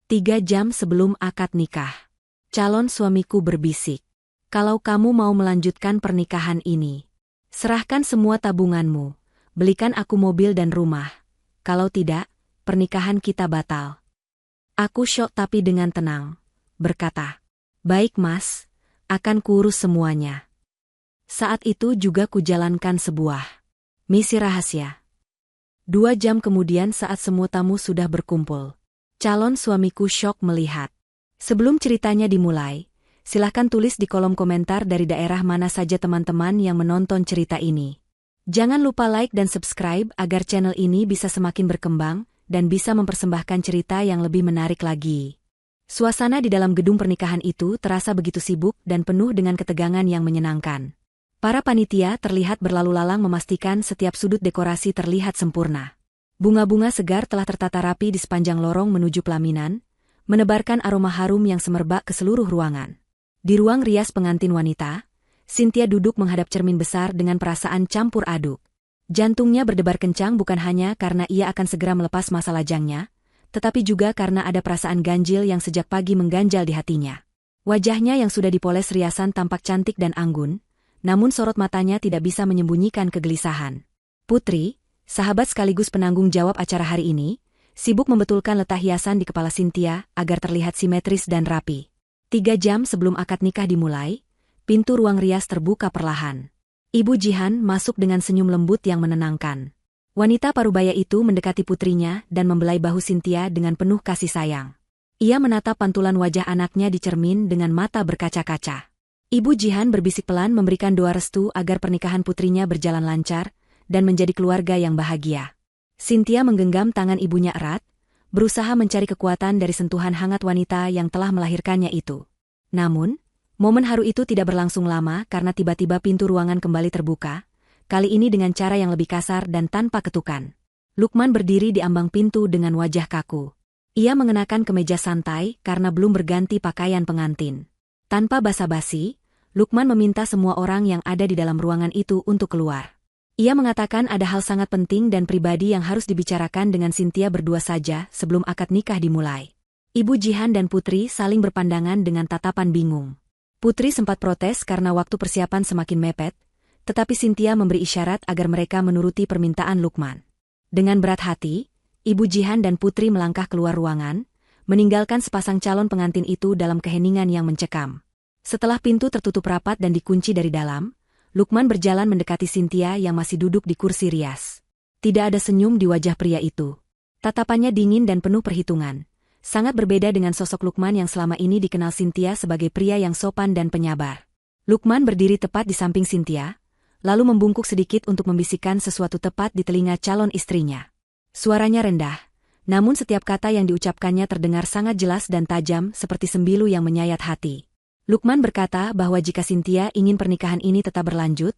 3 jam sebelum akad nikah. Calon suamiku berbisik. Kalau kamu mau melanjutkan pernikahan ini, serahkan semua tabunganmu, belikan aku mobil dan rumah. Kalau tidak, pernikahan kita batal. Aku syok tapi dengan tenang, berkata, baik mas, akan kuurus semuanya. Saat itu juga kujalankan sebuah misi rahasia. 2 jam kemudian saat semua tamu sudah berkumpul, calon suamiku syok melihat. Sebelum ceritanya dimulai, silahkan tulis di kolom komentar dari daerah mana saja teman-teman yang menonton cerita ini. Jangan lupa like dan subscribe agar channel ini bisa semakin berkembang dan bisa mempersembahkan cerita yang lebih menarik lagi. Suasana di dalam gedung pernikahan itu terasa begitu sibuk dan penuh dengan ketegangan yang menyenangkan. Para panitia terlihat berlalu lalang memastikan setiap sudut dekorasi terlihat sempurna. Bunga-bunga segar telah tertata rapi di sepanjang lorong menuju pelaminan, menebarkan aroma harum yang semerbak ke seluruh ruangan. Di ruang rias pengantin wanita, Cynthia duduk menghadap cermin besar dengan perasaan campur aduk. Jantungnya berdebar kencang bukan hanya karena ia akan segera melepas masa lajangnya, tetapi juga karena ada perasaan ganjil yang sejak pagi mengganjal di hatinya. Wajahnya yang sudah dipoles riasan tampak cantik dan anggun, namun sorot matanya tidak bisa menyembunyikan kegelisahan. Putri, sahabat sekaligus penanggung jawab acara hari ini, sibuk membetulkan letak hiasan di kepala Cynthia agar terlihat simetris dan rapi. 3 jam sebelum akad nikah dimulai, pintu ruang rias terbuka perlahan. Ibu Jihan masuk dengan senyum lembut yang menenangkan. Wanita parubaya itu mendekati putrinya dan membelai bahu Cynthia dengan penuh kasih sayang. Ia menatap pantulan wajah anaknya di cermin dengan mata berkaca-kaca. Ibu Jihan berbisik pelan memberikan doa restu agar pernikahan putrinya berjalan lancar dan menjadi keluarga yang bahagia. Cynthia menggenggam tangan ibunya erat, berusaha mencari kekuatan dari sentuhan hangat wanita yang telah melahirkannya itu. Namun, momen haru itu tidak berlangsung lama karena tiba-tiba pintu ruangan kembali terbuka, kali ini dengan cara yang lebih kasar dan tanpa ketukan. Lukman berdiri di ambang pintu dengan wajah kaku. Ia mengenakan kemeja santai karena belum berganti pakaian pengantin. Tanpa basa-basi, Lukman meminta semua orang yang ada di dalam ruangan itu untuk keluar. Ia mengatakan ada hal sangat penting dan pribadi yang harus dibicarakan dengan Cynthia berdua saja sebelum akad nikah dimulai. Ibu Jihan dan Putri saling berpandangan dengan tatapan bingung. Putri sempat protes karena waktu persiapan semakin mepet, tetapi Cynthia memberi isyarat agar mereka menuruti permintaan Lukman. Dengan berat hati, Ibu Jihan dan Putri melangkah keluar ruangan, meninggalkan sepasang calon pengantin itu dalam keheningan yang mencekam. Setelah pintu tertutup rapat dan dikunci dari dalam, Lukman berjalan mendekati Cynthia yang masih duduk di kursi rias. Tidak ada senyum di wajah pria itu. Tatapannya dingin dan penuh perhitungan. Sangat berbeda dengan sosok Lukman yang selama ini dikenal Cynthia sebagai pria yang sopan dan penyabar. Lukman berdiri tepat di samping Cynthia, lalu membungkuk sedikit untuk membisikkan sesuatu tepat di telinga calon istrinya. Suaranya rendah, namun setiap kata yang diucapkannya terdengar sangat jelas dan tajam seperti sembilu yang menyayat hati. Lukman berkata bahwa jika Cynthia ingin pernikahan ini tetap berlanjut,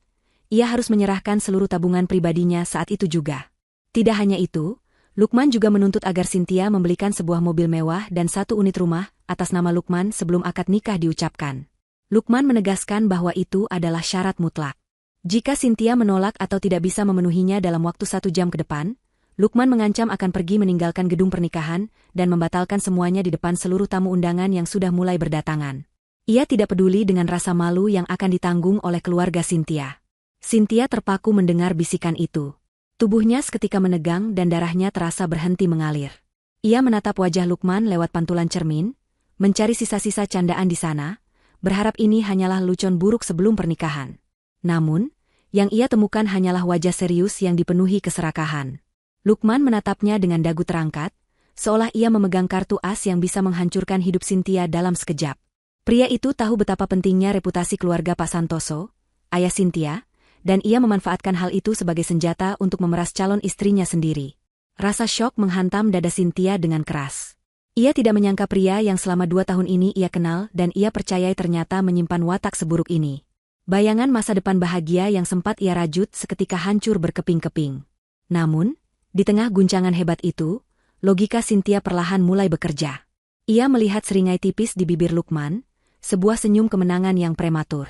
ia harus menyerahkan seluruh tabungan pribadinya saat itu juga. Tidak hanya itu, Lukman juga menuntut agar Cynthia membelikan sebuah mobil mewah dan 1 unit rumah atas nama Lukman sebelum akad nikah diucapkan. Lukman menegaskan bahwa itu adalah syarat mutlak. Jika Cynthia menolak atau tidak bisa memenuhinya dalam waktu 1 jam ke depan, Lukman mengancam akan pergi meninggalkan gedung pernikahan dan membatalkan semuanya di depan seluruh tamu undangan yang sudah mulai berdatangan. Ia tidak peduli dengan rasa malu yang akan ditanggung oleh keluarga Cynthia. Cynthia terpaku mendengar bisikan itu. Tubuhnya seketika menegang dan darahnya terasa berhenti mengalir. Ia menatap wajah Lukman lewat pantulan cermin, mencari sisa-sisa candaan di sana, berharap ini hanyalah lelucon buruk sebelum pernikahan. Namun, yang ia temukan hanyalah wajah serius yang dipenuhi keserakahan. Lukman menatapnya dengan dagu terangkat, seolah ia memegang kartu as yang bisa menghancurkan hidup Cynthia dalam sekejap. Pria itu tahu betapa pentingnya reputasi keluarga Pak Santoso, ayah Cynthia, dan ia memanfaatkan hal itu sebagai senjata untuk memeras calon istrinya sendiri. Rasa syok menghantam dada Cynthia dengan keras. Ia tidak menyangka pria yang selama 2 tahun ini ia kenal dan ia percayai ternyata menyimpan watak seburuk ini. Bayangan masa depan bahagia yang sempat ia rajut seketika hancur berkeping-keping. Namun, di tengah guncangan hebat itu, logika Cynthia perlahan mulai bekerja. Ia melihat seringai tipis di bibir Lukman, sebuah senyum kemenangan yang prematur.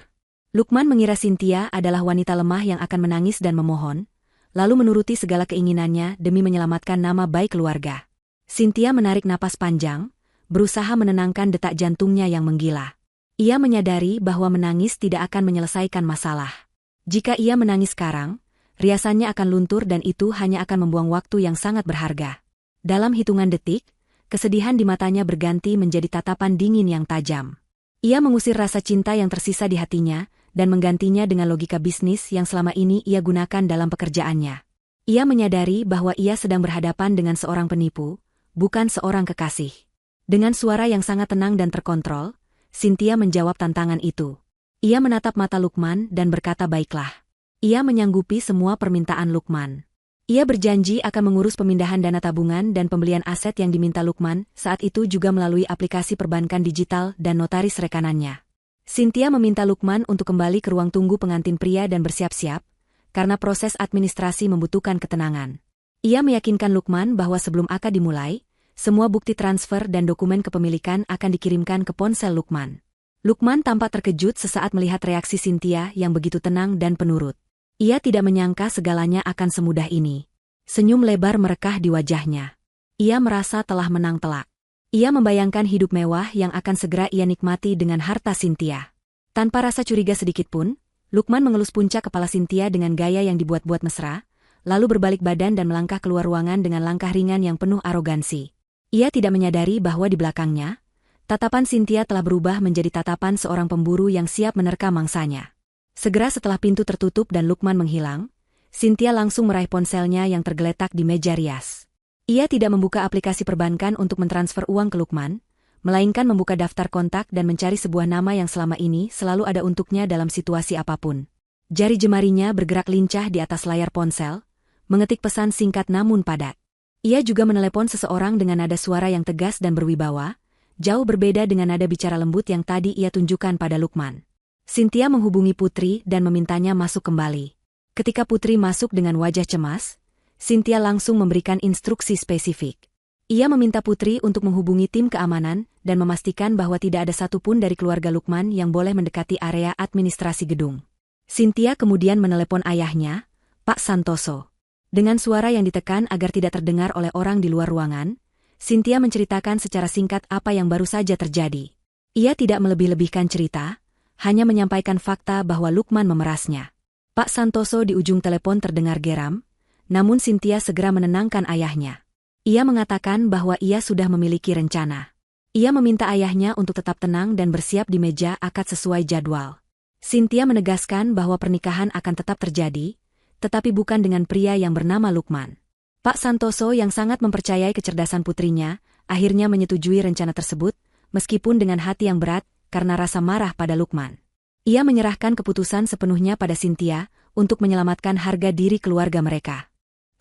Lukman mengira Cynthia adalah wanita lemah yang akan menangis dan memohon, lalu menuruti segala keinginannya demi menyelamatkan nama baik keluarga. Cynthia menarik napas panjang, berusaha menenangkan detak jantungnya yang menggila. Ia menyadari bahwa menangis tidak akan menyelesaikan masalah. Jika ia menangis sekarang, riasannya akan luntur dan itu hanya akan membuang waktu yang sangat berharga. Dalam hitungan detik, kesedihan di matanya berganti menjadi tatapan dingin yang tajam. Ia mengusir rasa cinta yang tersisa di hatinya, dan menggantinya dengan logika bisnis yang selama ini ia gunakan dalam pekerjaannya. Ia menyadari bahwa ia sedang berhadapan dengan seorang penipu, bukan seorang kekasih. Dengan suara yang sangat tenang dan terkontrol, Cynthia menjawab tantangan itu. Ia menatap mata Lukman dan berkata baiklah. Ia menyanggupi semua permintaan Lukman. Ia berjanji akan mengurus pemindahan dana tabungan dan pembelian aset yang diminta Lukman, saat itu juga melalui aplikasi perbankan digital dan notaris rekanannya. Cynthia meminta Lukman untuk kembali ke ruang tunggu pengantin pria dan bersiap-siap, karena proses administrasi membutuhkan ketenangan. Ia meyakinkan Lukman bahwa sebelum akad dimulai, semua bukti transfer dan dokumen kepemilikan akan dikirimkan ke ponsel Lukman. Lukman tampak terkejut sesaat melihat reaksi Cynthia yang begitu tenang dan penurut. Ia tidak menyangka segalanya akan semudah ini. Senyum lebar merekah di wajahnya. Ia merasa telah menang telak. Ia membayangkan hidup mewah yang akan segera ia nikmati dengan harta Cynthia. Tanpa rasa curiga sedikitpun, Lukman mengelus puncak kepala Cynthia dengan gaya yang dibuat-buat mesra, lalu berbalik badan dan melangkah keluar ruangan dengan langkah ringan yang penuh arogansi. Ia tidak menyadari bahwa di belakangnya, tatapan Cynthia telah berubah menjadi tatapan seorang pemburu yang siap menerkam mangsanya. Segera setelah pintu tertutup dan Lukman menghilang, Cynthia langsung meraih ponselnya yang tergeletak di meja rias. Ia tidak membuka aplikasi perbankan untuk mentransfer uang ke Lukman, melainkan membuka daftar kontak dan mencari sebuah nama yang selama ini selalu ada untuknya dalam situasi apapun. Jari jemarinya bergerak lincah di atas layar ponsel, mengetik pesan singkat namun padat. Ia juga menelepon seseorang dengan nada suara yang tegas dan berwibawa, jauh berbeda dengan nada bicara lembut yang tadi ia tunjukkan pada Lukman. Cynthia menghubungi Putri dan memintanya masuk kembali. Ketika Putri masuk dengan wajah cemas, Cynthia langsung memberikan instruksi spesifik. Ia meminta Putri untuk menghubungi tim keamanan dan memastikan bahwa tidak ada satupun dari keluarga Lukman yang boleh mendekati area administrasi gedung. Cynthia kemudian menelepon ayahnya, Pak Santoso. Dengan suara yang ditekan agar tidak terdengar oleh orang di luar ruangan, Cynthia menceritakan secara singkat apa yang baru saja terjadi. Ia tidak melebih-lebihkan cerita, hanya menyampaikan fakta bahwa Lukman memerasnya. Pak Santoso di ujung telepon terdengar geram, namun Cynthia segera menenangkan ayahnya. Ia mengatakan bahwa ia sudah memiliki rencana. Ia meminta ayahnya untuk tetap tenang dan bersiap di meja akad sesuai jadwal. Cynthia menegaskan bahwa pernikahan akan tetap terjadi, tetapi bukan dengan pria yang bernama Lukman. Pak Santoso yang sangat mempercayai kecerdasan putrinya, akhirnya menyetujui rencana tersebut, meskipun dengan hati yang berat, karena rasa marah pada Lukman. Ia menyerahkan keputusan sepenuhnya pada Cynthia, untuk menyelamatkan harga diri keluarga mereka.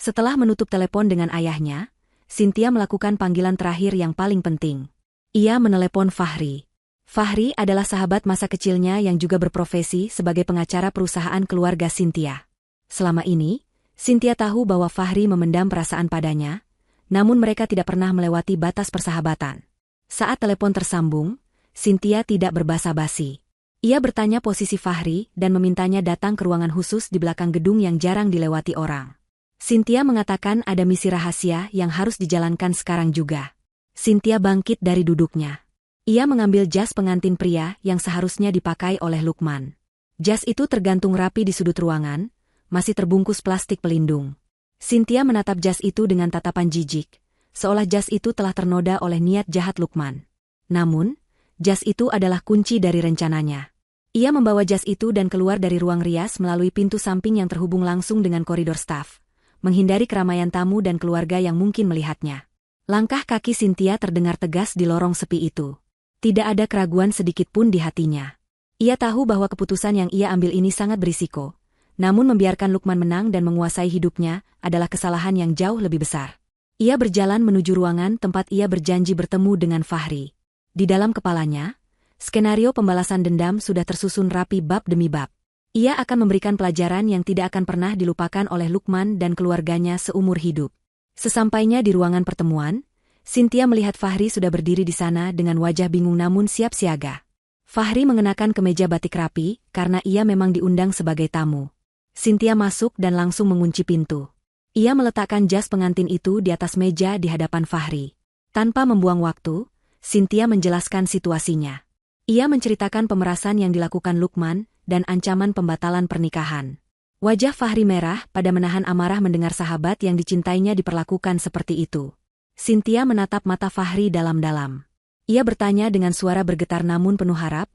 Setelah menutup telepon dengan ayahnya, Cynthia melakukan panggilan terakhir yang paling penting. Ia menelepon Fahri. Fahri adalah sahabat masa kecilnya yang juga berprofesi sebagai pengacara perusahaan keluarga Cynthia. Selama ini, Cynthia tahu bahwa Fahri memendam perasaan padanya, namun mereka tidak pernah melewati batas persahabatan. Saat telepon tersambung, Cynthia tidak berbasa-basi. Ia bertanya posisi Fahri dan memintanya datang ke ruangan khusus di belakang gedung yang jarang dilewati orang. Cynthia mengatakan ada misi rahasia yang harus dijalankan sekarang juga. Cynthia bangkit dari duduknya. Ia mengambil jas pengantin pria yang seharusnya dipakai oleh Lukman. Jas itu tergantung rapi di sudut ruangan, masih terbungkus plastik pelindung. Cynthia menatap jas itu dengan tatapan jijik, seolah jas itu telah ternoda oleh niat jahat Lukman. Namun, jas itu adalah kunci dari rencananya. Ia membawa jas itu dan keluar dari ruang rias melalui pintu samping yang terhubung langsung dengan koridor staf, menghindari keramaian tamu dan keluarga yang mungkin melihatnya. Langkah kaki Cynthia terdengar tegas di lorong sepi itu. Tidak ada keraguan sedikit pun di hatinya. Ia tahu bahwa keputusan yang ia ambil ini sangat berisiko, namun membiarkan Lukman menang dan menguasai hidupnya adalah kesalahan yang jauh lebih besar. Ia berjalan menuju ruangan tempat ia berjanji bertemu dengan Fahri. Di dalam kepalanya, skenario pembalasan dendam sudah tersusun rapi bab demi bab. Ia akan memberikan pelajaran yang tidak akan pernah dilupakan oleh Lukman dan keluarganya seumur hidup. Sesampainya di ruangan pertemuan, Cynthia melihat Fahri sudah berdiri di sana dengan wajah bingung namun siap siaga. Fahri mengenakan kemeja batik rapi karena ia memang diundang sebagai tamu. Cynthia masuk dan langsung mengunci pintu. Ia meletakkan jas pengantin itu di atas meja di hadapan Fahri. Tanpa membuang waktu, Cynthia menjelaskan situasinya. Ia menceritakan pemerasan yang dilakukan Lukman dan ancaman pembatalan pernikahan. Wajah Fahri merah pada menahan amarah mendengar sahabat yang dicintainya diperlakukan seperti itu. Cynthia menatap mata Fahri dalam-dalam. Ia bertanya dengan suara bergetar namun penuh harap,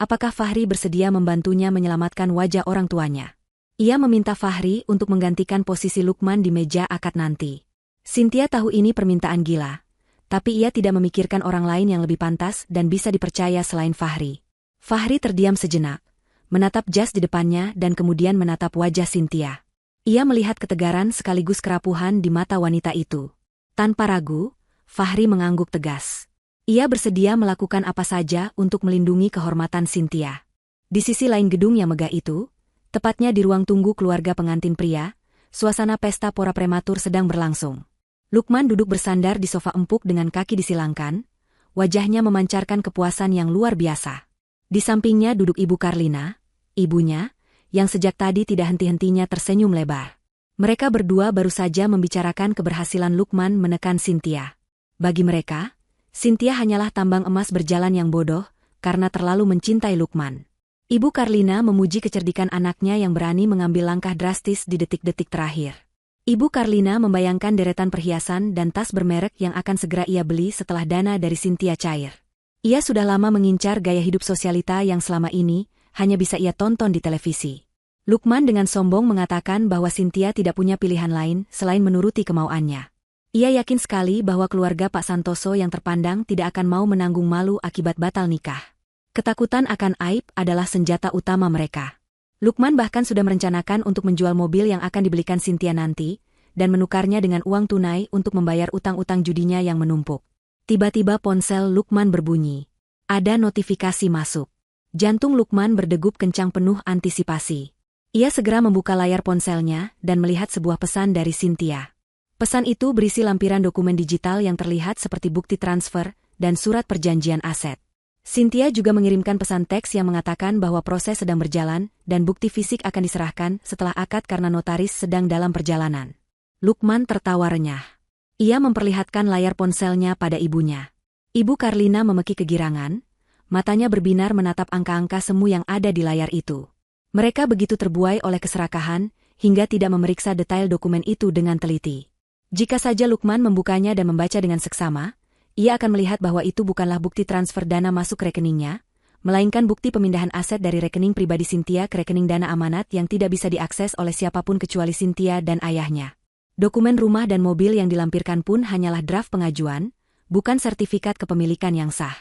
apakah Fahri bersedia membantunya menyelamatkan wajah orang tuanya. Ia meminta Fahri untuk menggantikan posisi Lukman di meja akad nanti. Cynthia tahu ini permintaan gila, tapi ia tidak memikirkan orang lain yang lebih pantas dan bisa dipercaya selain Fahri. Fahri terdiam sejenak, menatap jas di depannya dan kemudian menatap wajah Cynthia. Ia melihat ketegaran sekaligus kerapuhan di mata wanita itu. Tanpa ragu, Fahri mengangguk tegas. Ia bersedia melakukan apa saja untuk melindungi kehormatan Cynthia. Di sisi lain gedung yang megah itu, tepatnya di ruang tunggu keluarga pengantin pria, suasana pesta pora prematur sedang berlangsung. Lukman duduk bersandar di sofa empuk dengan kaki disilangkan, wajahnya memancarkan kepuasan yang luar biasa. Di sampingnya duduk Ibu Karlina, ibunya, yang sejak tadi tidak henti-hentinya tersenyum lebar. Mereka berdua baru saja membicarakan keberhasilan Lukman menekan Cynthia. Bagi mereka, Cynthia hanyalah tambang emas berjalan yang bodoh, karena terlalu mencintai Lukman. Ibu Karlina memuji kecerdikan anaknya yang berani mengambil langkah drastis di detik-detik terakhir. Ibu Karlina membayangkan deretan perhiasan dan tas bermerek yang akan segera ia beli setelah dana dari Cynthia cair. Ia sudah lama mengincar gaya hidup sosialita yang selama ini hanya bisa ia tonton di televisi. Lukman dengan sombong mengatakan bahwa Cynthia tidak punya pilihan lain selain menuruti kemauannya. Ia yakin sekali bahwa keluarga Pak Santoso yang terpandang tidak akan mau menanggung malu akibat batal nikah. Ketakutan akan aib adalah senjata utama mereka. Lukman bahkan sudah merencanakan untuk menjual mobil yang akan dibelikan Cynthia nanti, dan menukarnya dengan uang tunai untuk membayar utang-utang judinya yang menumpuk. Tiba-tiba ponsel Lukman berbunyi. Ada notifikasi masuk. Jantung Lukman berdegup kencang penuh antisipasi. Ia segera membuka layar ponselnya dan melihat sebuah pesan dari Cynthia. Pesan itu berisi lampiran dokumen digital yang terlihat seperti bukti transfer dan surat perjanjian aset. Cynthia juga mengirimkan pesan teks yang mengatakan bahwa proses sedang berjalan dan bukti fisik akan diserahkan setelah akad karena notaris sedang dalam perjalanan. Lukman tertawa renyah. Ia memperlihatkan layar ponselnya pada ibunya. Ibu Karlina memeki kegirangan, matanya berbinar menatap angka-angka semu yang ada di layar itu. Mereka begitu terbuai oleh keserakahan, hingga tidak memeriksa detail dokumen itu dengan teliti. Jika saja Lukman membukanya dan membaca dengan seksama, ia akan melihat bahwa itu bukanlah bukti transfer dana masuk rekeningnya, melainkan bukti pemindahan aset dari rekening pribadi Cynthia ke rekening dana amanat yang tidak bisa diakses oleh siapapun kecuali Cynthia dan ayahnya. Dokumen rumah dan mobil yang dilampirkan pun hanyalah draft pengajuan, bukan sertifikat kepemilikan yang sah.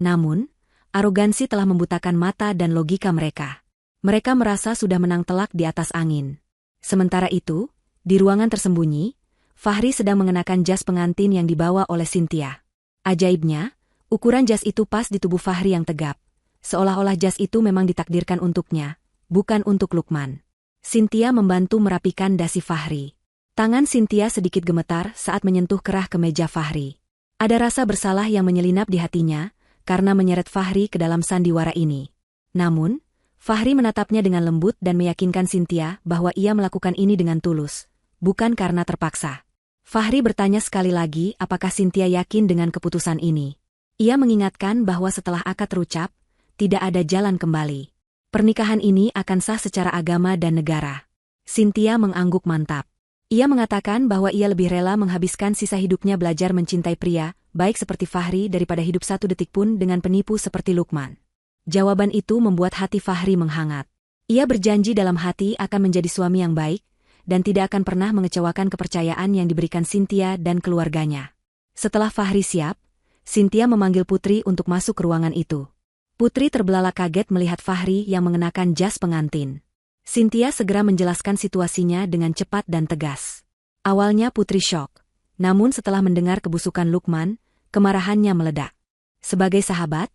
Namun, arogansi telah membutakan mata dan logika mereka. Mereka merasa sudah menang telak di atas angin. Sementara itu, di ruangan tersembunyi, Fahri sedang mengenakan jas pengantin yang dibawa oleh Cynthia. Ajaibnya, ukuran jas itu pas di tubuh Fahri yang tegap. Seolah-olah jas itu memang ditakdirkan untuknya, bukan untuk Lukman. Cynthia membantu merapikan dasi Fahri. Tangan Cynthia sedikit gemetar saat menyentuh kerah kemeja Fahri. Ada rasa bersalah yang menyelinap di hatinya, karena menyeret Fahri ke dalam sandiwara ini. Namun, Fahri menatapnya dengan lembut dan meyakinkan Cynthia bahwa ia melakukan ini dengan tulus, bukan karena terpaksa. Fahri bertanya sekali lagi apakah Cynthia yakin dengan keputusan ini. Ia mengingatkan bahwa setelah akad terucap, tidak ada jalan kembali. Pernikahan ini akan sah secara agama dan negara. Cynthia mengangguk mantap. Ia mengatakan bahwa ia lebih rela menghabiskan sisa hidupnya belajar mencintai pria, baik seperti Fahri daripada hidup satu detik pun dengan penipu seperti Lukman. Jawaban itu membuat hati Fahri menghangat. Ia berjanji dalam hati akan menjadi suami yang baik, dan tidak akan pernah mengecewakan kepercayaan yang diberikan Cynthia dan keluarganya. Setelah Fahri siap, Cynthia memanggil Putri untuk masuk ke ruangan itu. Putri terbelalak kaget melihat Fahri yang mengenakan jas pengantin. Cynthia segera menjelaskan situasinya dengan cepat dan tegas. Awalnya Putri syok, namun setelah mendengar kebusukan Lukman, kemarahannya meledak. Sebagai sahabat,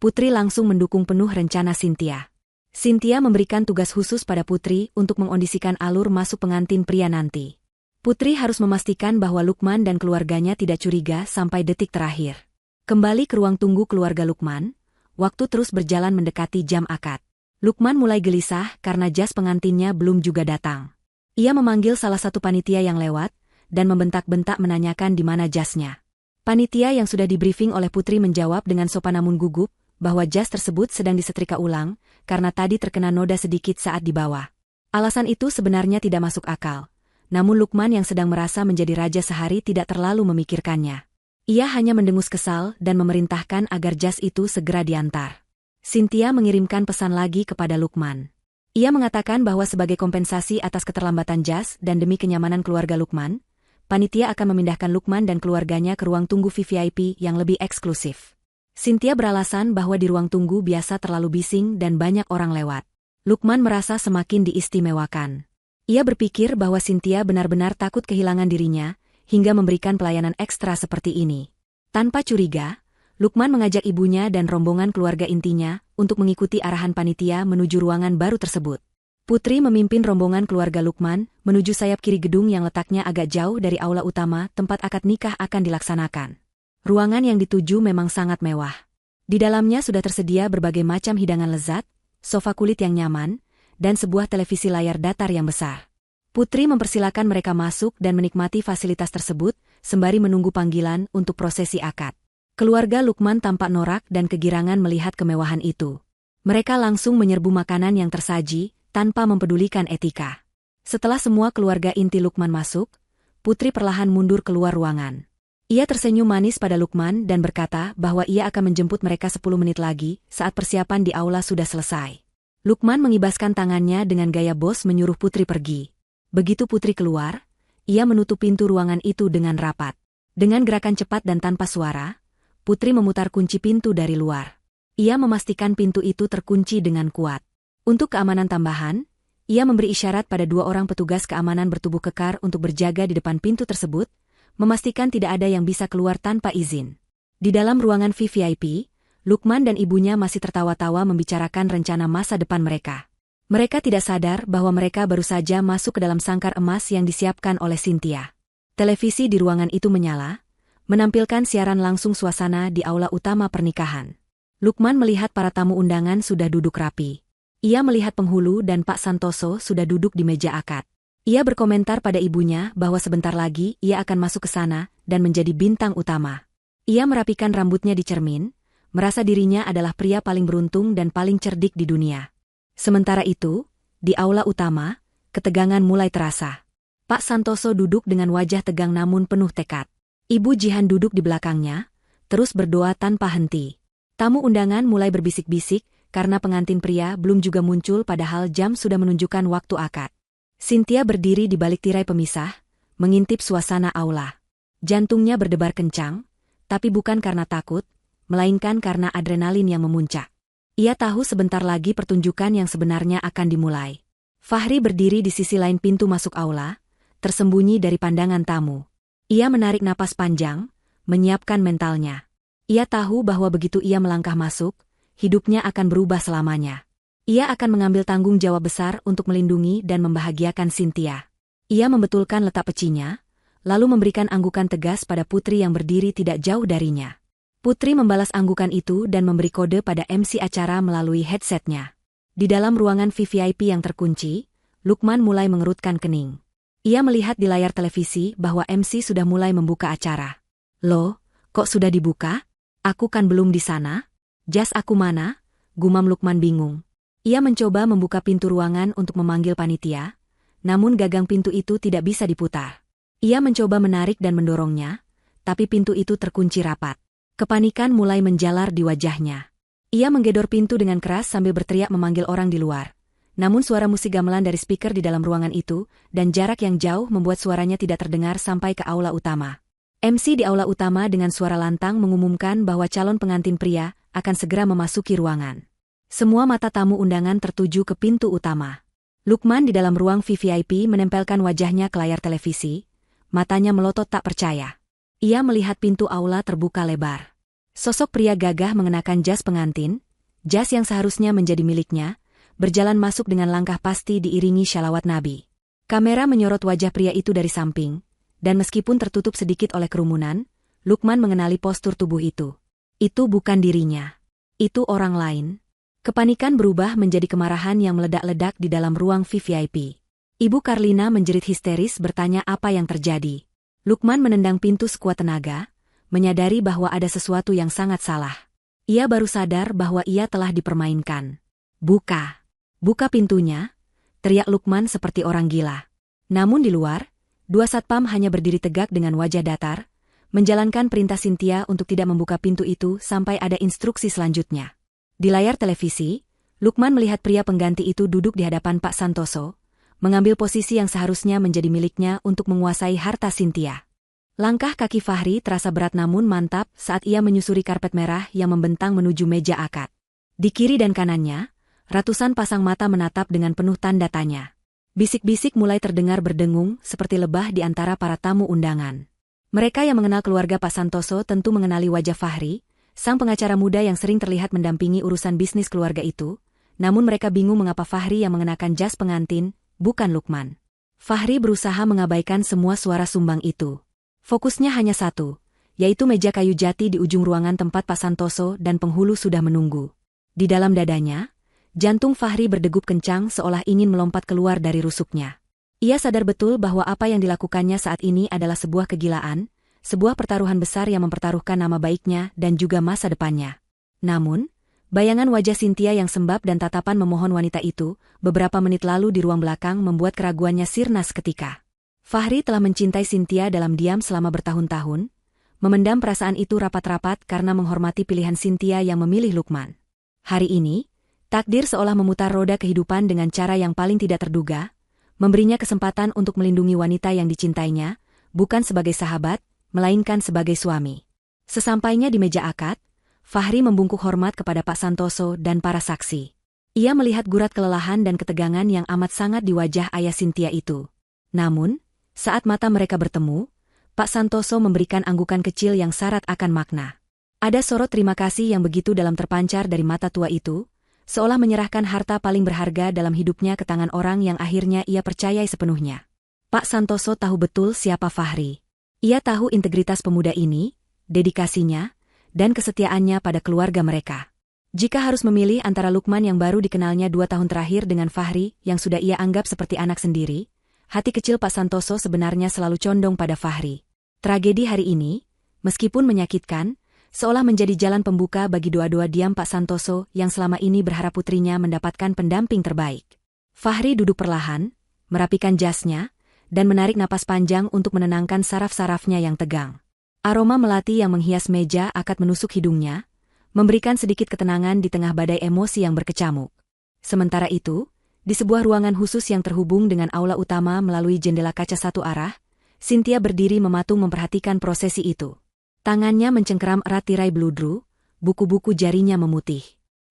Putri langsung mendukung penuh rencana Cynthia. Cynthia memberikan tugas khusus pada Putri untuk mengondisikan alur masuk pengantin pria nanti. Putri harus memastikan bahwa Lukman dan keluarganya tidak curiga sampai detik terakhir. Kembali ke ruang tunggu keluarga Lukman, waktu terus berjalan mendekati jam akad. Lukman mulai gelisah karena jas pengantinnya belum juga datang. Ia memanggil salah satu panitia yang lewat, dan membentak-bentak menanyakan di mana jasnya. Panitia yang sudah dibriefing oleh Putri menjawab dengan sopan namun gugup, bahwa jas tersebut sedang disetrika ulang, karena tadi terkena noda sedikit saat dibawa. Alasan itu sebenarnya tidak masuk akal. Namun Lukman yang sedang merasa menjadi raja sehari tidak terlalu memikirkannya. Ia hanya mendengus kesal dan memerintahkan agar jas itu segera diantar. Cynthia mengirimkan pesan lagi kepada Lukman. Ia mengatakan bahwa sebagai kompensasi atas keterlambatan jas dan demi kenyamanan keluarga Lukman, panitia akan memindahkan Lukman dan keluarganya ke ruang tunggu VVIP yang lebih eksklusif. Cynthia beralasan bahwa di ruang tunggu biasa terlalu bising dan banyak orang lewat. Lukman merasa semakin diistimewakan. Ia berpikir bahwa Cynthia benar-benar takut kehilangan dirinya, hingga memberikan pelayanan ekstra seperti ini. Tanpa curiga, Lukman mengajak ibunya dan rombongan keluarga intinya untuk mengikuti arahan panitia menuju ruangan baru tersebut. Putri memimpin rombongan keluarga Lukman menuju sayap kiri gedung yang letaknya agak jauh dari aula utama tempat akad nikah akan dilaksanakan. Ruangan yang dituju memang sangat mewah. Di dalamnya sudah tersedia berbagai macam hidangan lezat, sofa kulit yang nyaman, dan sebuah televisi layar datar yang besar. Putri mempersilakan mereka masuk dan menikmati fasilitas tersebut, sembari menunggu panggilan untuk prosesi akad. Keluarga Lukman tampak norak dan kegirangan melihat kemewahan itu. Mereka langsung menyerbu makanan yang tersaji, tanpa mempedulikan etika. Setelah semua keluarga inti Lukman masuk, Putri perlahan mundur keluar ruangan. Ia tersenyum manis pada Lukman dan berkata bahwa ia akan menjemput mereka 10 menit lagi saat persiapan di aula sudah selesai. Lukman mengibaskan tangannya dengan gaya bos menyuruh Putri pergi. Begitu Putri keluar, ia menutup pintu ruangan itu dengan rapat. Dengan gerakan cepat dan tanpa suara, Putri memutar kunci pintu dari luar. Ia memastikan pintu itu terkunci dengan kuat. Untuk keamanan tambahan, ia memberi isyarat pada 2 orang petugas keamanan bertubuh kekar untuk berjaga di depan pintu tersebut, memastikan tidak ada yang bisa keluar tanpa izin. Di dalam ruangan VVIP, Lukman dan ibunya masih tertawa-tawa membicarakan rencana masa depan mereka. Mereka tidak sadar bahwa mereka baru saja masuk ke dalam sangkar emas yang disiapkan oleh Cynthia. Televisi di ruangan itu menyala, menampilkan siaran langsung suasana di aula utama pernikahan. Lukman melihat para tamu undangan sudah duduk rapi. Ia melihat penghulu dan Pak Santoso sudah duduk di meja akad. Ia berkomentar pada ibunya bahwa sebentar lagi ia akan masuk ke sana dan menjadi bintang utama. Ia merapikan rambutnya di cermin, merasa dirinya adalah pria paling beruntung dan paling cerdik di dunia. Sementara itu, di aula utama, ketegangan mulai terasa. Pak Santoso duduk dengan wajah tegang namun penuh tekad. Ibu Jihan duduk di belakangnya, terus berdoa tanpa henti. Tamu undangan mulai berbisik-bisik, karena pengantin pria belum juga muncul padahal jam sudah menunjukkan waktu akad. Cynthia berdiri di balik tirai pemisah, mengintip suasana aula. Jantungnya berdebar kencang, tapi bukan karena takut, melainkan karena adrenalin yang memuncak. Ia tahu sebentar lagi pertunjukan yang sebenarnya akan dimulai. Fahri berdiri di sisi lain pintu masuk aula, tersembunyi dari pandangan tamu. Ia menarik napas panjang, menyiapkan mentalnya. Ia tahu bahwa begitu ia melangkah masuk, hidupnya akan berubah selamanya. Ia akan mengambil tanggung jawab besar untuk melindungi dan membahagiakan Cynthia. Ia membetulkan letak pecinya, lalu memberikan anggukan tegas pada Putri yang berdiri tidak jauh darinya. Putri membalas anggukan itu dan memberi kode pada MC acara melalui headsetnya. Di dalam ruangan VVIP yang terkunci, Lukman mulai mengerutkan kening. Ia melihat di layar televisi bahwa MC sudah mulai membuka acara. Loh, kok sudah dibuka? Aku kan belum di sana? Jas aku mana? Gumam Lukman bingung. Ia mencoba membuka pintu ruangan untuk memanggil panitia, namun gagang pintu itu tidak bisa diputar. Ia mencoba menarik dan mendorongnya, tapi pintu itu terkunci rapat. Kepanikan mulai menjalar di wajahnya. Ia menggedor pintu dengan keras sambil berteriak memanggil orang di luar. Namun suara musik gamelan dari speaker di dalam ruangan itu, dan jarak yang jauh membuat suaranya tidak terdengar sampai ke aula utama. MC di aula utama dengan suara lantang mengumumkan bahwa calon pengantin pria akan segera memasuki ruangan. Semua mata tamu undangan tertuju ke pintu utama. Lukman di dalam ruang VVIP menempelkan wajahnya ke layar televisi, matanya melotot tak percaya. Ia melihat pintu aula terbuka lebar. Sosok pria gagah mengenakan jas pengantin, jas yang seharusnya menjadi miliknya, berjalan masuk dengan langkah pasti diiringi syalawat Nabi. Kamera menyorot wajah pria itu dari samping, dan meskipun tertutup sedikit oleh kerumunan, Lukman mengenali postur tubuh itu. Itu bukan dirinya. Itu orang lain. Kepanikan berubah menjadi kemarahan yang meledak-ledak di dalam ruang VVIP. Ibu Karlina menjerit histeris bertanya apa yang terjadi. Lukman menendang pintu sekuat tenaga, menyadari bahwa ada sesuatu yang sangat salah. Ia baru sadar bahwa ia telah dipermainkan. "Buka! Buka pintunya!" teriak Lukman seperti orang gila. Namun di luar, dua satpam hanya berdiri tegak dengan wajah datar, menjalankan perintah Cynthia untuk tidak membuka pintu itu sampai ada instruksi selanjutnya. Di layar televisi, Lukman melihat pria pengganti itu duduk di hadapan Pak Santoso, mengambil posisi yang seharusnya menjadi miliknya untuk menguasai harta Cynthia. Langkah kaki Fahri terasa berat namun mantap saat ia menyusuri karpet merah yang membentang menuju meja akad. Di kiri dan kanannya, ratusan pasang mata menatap dengan penuh tanda tanya. Bisik-bisik mulai terdengar berdengung seperti lebah di antara para tamu undangan. Mereka yang mengenal keluarga Pak Santoso tentu mengenali wajah Fahri, sang pengacara muda yang sering terlihat mendampingi urusan bisnis keluarga itu, namun mereka bingung mengapa Fahri yang mengenakan jas pengantin, bukan Lukman. Fahri berusaha mengabaikan semua suara sumbang itu. Fokusnya hanya satu, yaitu meja kayu jati di ujung ruangan tempat Pak Santoso dan penghulu sudah menunggu. Di dalam dadanya, jantung Fahri berdegup kencang seolah ingin melompat keluar dari rusuknya. Ia sadar betul bahwa apa yang dilakukannya saat ini adalah sebuah kegilaan, sebuah pertaruhan besar yang mempertaruhkan nama baiknya dan juga masa depannya. Namun, bayangan wajah Cynthia yang sembab dan tatapan memohon wanita itu, beberapa menit lalu di ruang belakang membuat keraguannya sirna seketika. Fahri telah mencintai Cynthia dalam diam selama bertahun-tahun, memendam perasaan itu rapat-rapat karena menghormati pilihan Cynthia yang memilih Lukman. Hari ini, takdir seolah memutar roda kehidupan dengan cara yang paling tidak terduga, memberinya kesempatan untuk melindungi wanita yang dicintainya, bukan sebagai sahabat, melainkan sebagai suami. Sesampainya di meja akad, Fahri membungkuk hormat kepada Pak Santoso dan para saksi. Ia melihat gurat kelelahan dan ketegangan yang amat sangat di wajah ayah Cynthia itu. Namun, saat mata mereka bertemu, Pak Santoso memberikan anggukan kecil yang syarat akan makna. Ada sorot terima kasih yang begitu dalam terpancar dari mata tua itu, seolah menyerahkan harta paling berharga dalam hidupnya ke tangan orang yang akhirnya ia percayai sepenuhnya. Pak Santoso tahu betul siapa Fahri. Ia tahu integritas pemuda ini, dedikasinya, dan kesetiaannya pada keluarga mereka. Jika harus memilih antara Lukman yang baru dikenalnya 2 tahun terakhir dengan Fahri yang sudah ia anggap seperti anak sendiri, hati kecil Pak Santoso sebenarnya selalu condong pada Fahri. Tragedi hari ini, meskipun menyakitkan, seolah menjadi jalan pembuka bagi doa-doa diam Pak Santoso yang selama ini berharap putrinya mendapatkan pendamping terbaik. Fahri duduk perlahan, merapikan jasnya, dan menarik napas panjang untuk menenangkan saraf-sarafnya yang tegang. Aroma melati yang menghias meja akad menusuk hidungnya, memberikan sedikit ketenangan di tengah badai emosi yang berkecamuk. Sementara itu, di sebuah ruangan khusus yang terhubung dengan aula utama melalui jendela kaca satu arah, Cynthia berdiri mematung memperhatikan prosesi itu. Tangannya mencengkeram erat tirai bludru, buku-buku jarinya memutih.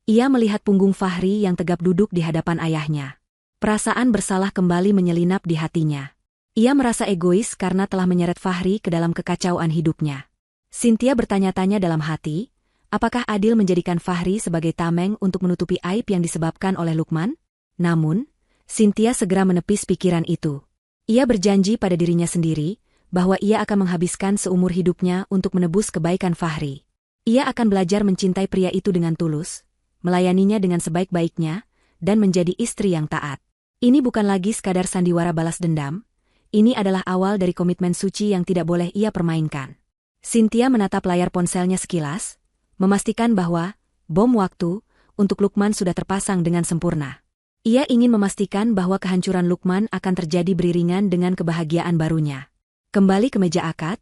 Ia melihat punggung Fahri yang tegap duduk di hadapan ayahnya. Perasaan bersalah kembali menyelinap di hatinya. Ia merasa egois karena telah menyeret Fahri ke dalam kekacauan hidupnya. Cynthia bertanya-tanya dalam hati, apakah adil menjadikan Fahri sebagai tameng untuk menutupi aib yang disebabkan oleh Lukman? Namun, Cynthia segera menepis pikiran itu. Ia berjanji pada dirinya sendiri, bahwa ia akan menghabiskan seumur hidupnya untuk menebus kebaikan Fahri. Ia akan belajar mencintai pria itu dengan tulus, melayaninya dengan sebaik-baiknya, dan menjadi istri yang taat. Ini bukan lagi sekadar sandiwara balas dendam, ini adalah awal dari komitmen suci yang tidak boleh ia permainkan. Cynthia menatap layar ponselnya sekilas, memastikan bahwa bom waktu untuk Lukman sudah terpasang dengan sempurna. Ia ingin memastikan bahwa kehancuran Lukman akan terjadi beriringan dengan kebahagiaan barunya. Kembali ke meja akad,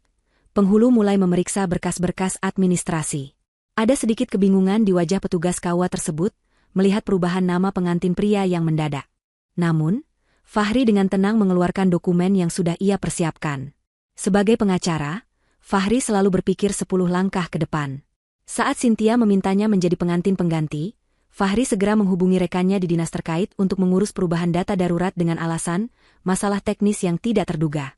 penghulu mulai memeriksa berkas-berkas administrasi. Ada sedikit kebingungan di wajah petugas KUA tersebut, melihat perubahan nama pengantin pria yang mendadak. Namun, Fahri dengan tenang mengeluarkan dokumen yang sudah ia persiapkan. Sebagai pengacara, Fahri selalu berpikir 10 langkah ke depan. Saat Cynthia memintanya menjadi pengantin pengganti, Fahri segera menghubungi rekannya di dinas terkait untuk mengurus perubahan data darurat dengan alasan masalah teknis yang tidak terduga.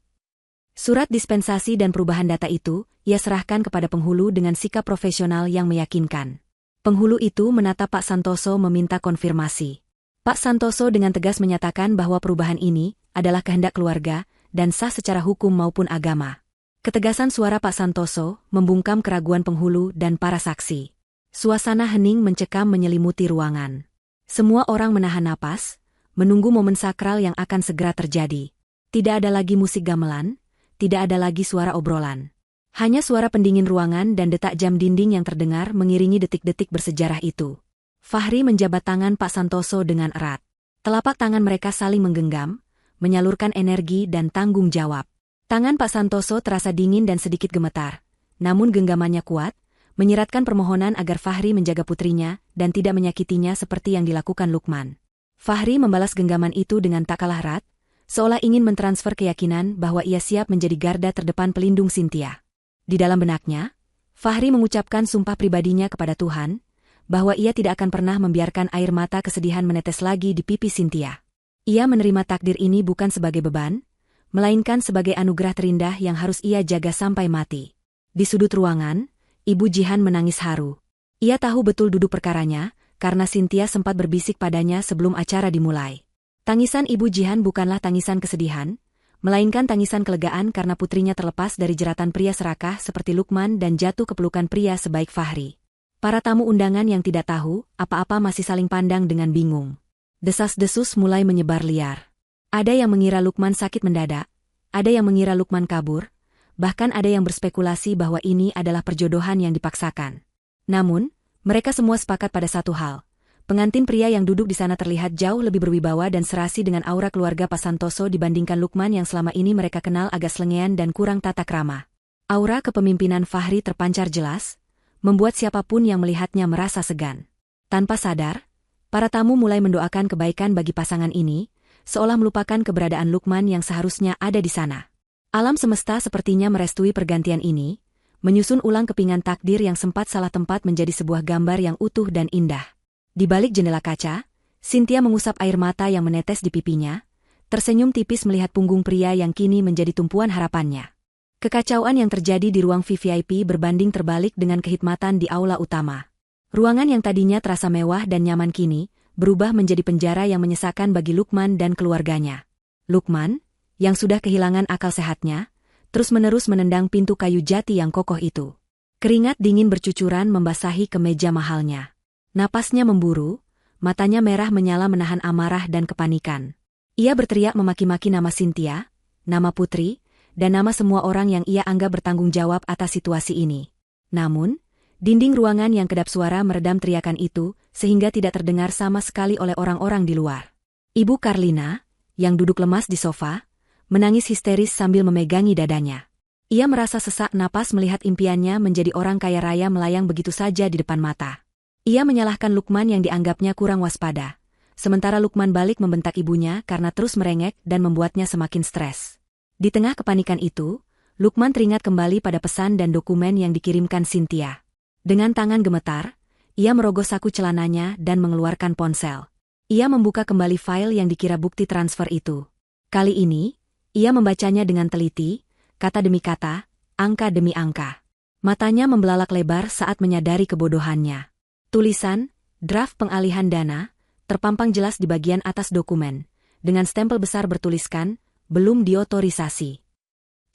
Surat dispensasi dan perubahan data itu, ia serahkan kepada penghulu dengan sikap profesional yang meyakinkan. Penghulu itu menatap Pak Santoso meminta konfirmasi. Pak Santoso dengan tegas menyatakan bahwa perubahan ini adalah kehendak keluarga dan sah secara hukum maupun agama. Ketegasan suara Pak Santoso membungkam keraguan penghulu dan para saksi. Suasana hening mencekam menyelimuti ruangan. Semua orang menahan napas, menunggu momen sakral yang akan segera terjadi. Tidak ada lagi musik gamelan, tidak ada lagi suara obrolan. Hanya suara pendingin ruangan dan detak jam dinding yang terdengar mengiringi detik-detik bersejarah itu. Fahri menjabat tangan Pak Santoso dengan erat. Telapak tangan mereka saling menggenggam, menyalurkan energi dan tanggung jawab. Tangan Pak Santoso terasa dingin dan sedikit gemetar, namun genggamannya kuat, menyiratkan permohonan agar Fahri menjaga putrinya dan tidak menyakitinya seperti yang dilakukan Lukman. Fahri membalas genggaman itu dengan tak kalah erat, seolah ingin mentransfer keyakinan bahwa ia siap menjadi garda terdepan pelindung Cynthia. Di dalam benaknya, Fahri mengucapkan sumpah pribadinya kepada Tuhan, bahwa ia tidak akan pernah membiarkan air mata kesedihan menetes lagi di pipi Cynthia. Ia menerima takdir ini bukan sebagai beban, melainkan sebagai anugerah terindah yang harus ia jaga sampai mati. Di sudut ruangan, Ibu Jihan menangis haru. Ia tahu betul duduk perkaranya, karena Cynthia sempat berbisik padanya sebelum acara dimulai. Tangisan Ibu Jihan bukanlah tangisan kesedihan, melainkan tangisan kelegaan karena putrinya terlepas dari jeratan pria serakah seperti Lukman dan jatuh ke pelukan pria sebaik Fahri. Para tamu undangan yang tidak tahu apa-apa masih saling pandang dengan bingung. Desas-desus mulai menyebar liar. Ada yang mengira Lukman sakit mendadak, ada yang mengira Lukman kabur, bahkan ada yang berspekulasi bahwa ini adalah perjodohan yang dipaksakan. Namun, mereka semua sepakat pada satu hal. Pengantin pria yang duduk di sana terlihat jauh lebih berwibawa dan serasi dengan aura keluarga Pak Santoso dibandingkan Lukman yang selama ini mereka kenal agak selengean dan kurang tata krama. Aura kepemimpinan Fahri terpancar jelas, membuat siapapun yang melihatnya merasa segan. Tanpa sadar, para tamu mulai mendoakan kebaikan bagi pasangan ini, seolah melupakan keberadaan Lukman yang seharusnya ada di sana. Alam semesta sepertinya merestui pergantian ini, menyusun ulang kepingan takdir yang sempat salah tempat menjadi sebuah gambar yang utuh dan indah. Di balik jendela kaca, Cynthia mengusap air mata yang menetes di pipinya, tersenyum tipis melihat punggung pria yang kini menjadi tumpuan harapannya. Kekacauan yang terjadi di ruang VVIP berbanding terbalik dengan kehikmatan di aula utama. Ruangan yang tadinya terasa mewah dan nyaman kini, berubah menjadi penjara yang menyesakan bagi Lukman dan keluarganya. Lukman, yang sudah kehilangan akal sehatnya, terus-menerus menendang pintu kayu jati yang kokoh itu. Keringat dingin bercucuran membasahi kemeja mahalnya. Napasnya memburu, matanya merah menyala menahan amarah dan kepanikan. Ia berteriak memaki-maki nama Cynthia, nama putri, dan nama semua orang yang ia anggap bertanggung jawab atas situasi ini. Namun, dinding ruangan yang kedap suara meredam teriakan itu, sehingga tidak terdengar sama sekali oleh orang-orang di luar. Ibu Karlina, yang duduk lemas di sofa, menangis histeris sambil memegangi dadanya. Ia merasa sesak napas melihat impiannya menjadi orang kaya raya melayang begitu saja di depan mata. Ia menyalahkan Lukman yang dianggapnya kurang waspada, sementara Lukman balik membentak ibunya karena terus merengek dan membuatnya semakin stres. Di tengah kepanikan itu, Lukman teringat kembali pada pesan dan dokumen yang dikirimkan Cynthia. Dengan tangan gemetar, ia merogoh saku celananya dan mengeluarkan ponsel. Ia membuka kembali file yang dikira bukti transfer itu. Kali ini, ia membacanya dengan teliti, kata demi kata, angka demi angka. Matanya membelalak lebar saat menyadari kebodohannya. Tulisan, draft pengalihan dana, terpampang jelas di bagian atas dokumen, dengan stempel besar bertuliskan, belum diotorisasi.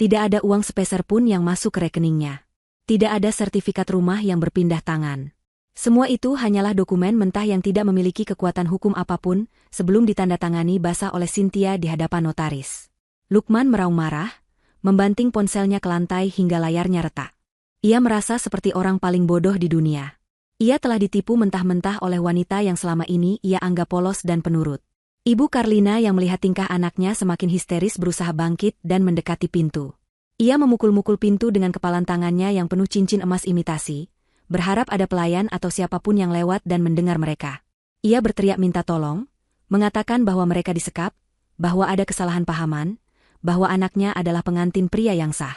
Tidak ada uang sepeser pun yang masuk ke rekeningnya. Tidak ada sertifikat rumah yang berpindah tangan. Semua itu hanyalah dokumen mentah yang tidak memiliki kekuatan hukum apapun sebelum ditandatangani basah oleh Cynthia di hadapan notaris. Lukman meraung marah, membanting ponselnya ke lantai hingga layarnya retak. Ia merasa seperti orang paling bodoh di dunia. Ia telah ditipu mentah-mentah oleh wanita yang selama ini ia anggap polos dan penurut. Ibu Karlina yang melihat tingkah anaknya semakin histeris berusaha bangkit dan mendekati pintu. Ia memukul-mukul pintu dengan kepalan tangannya yang penuh cincin emas imitasi, berharap ada pelayan atau siapapun yang lewat dan mendengar mereka. Ia berteriak minta tolong, mengatakan bahwa mereka disekap, bahwa ada kesalahan pahaman, bahwa anaknya adalah pengantin pria yang sah.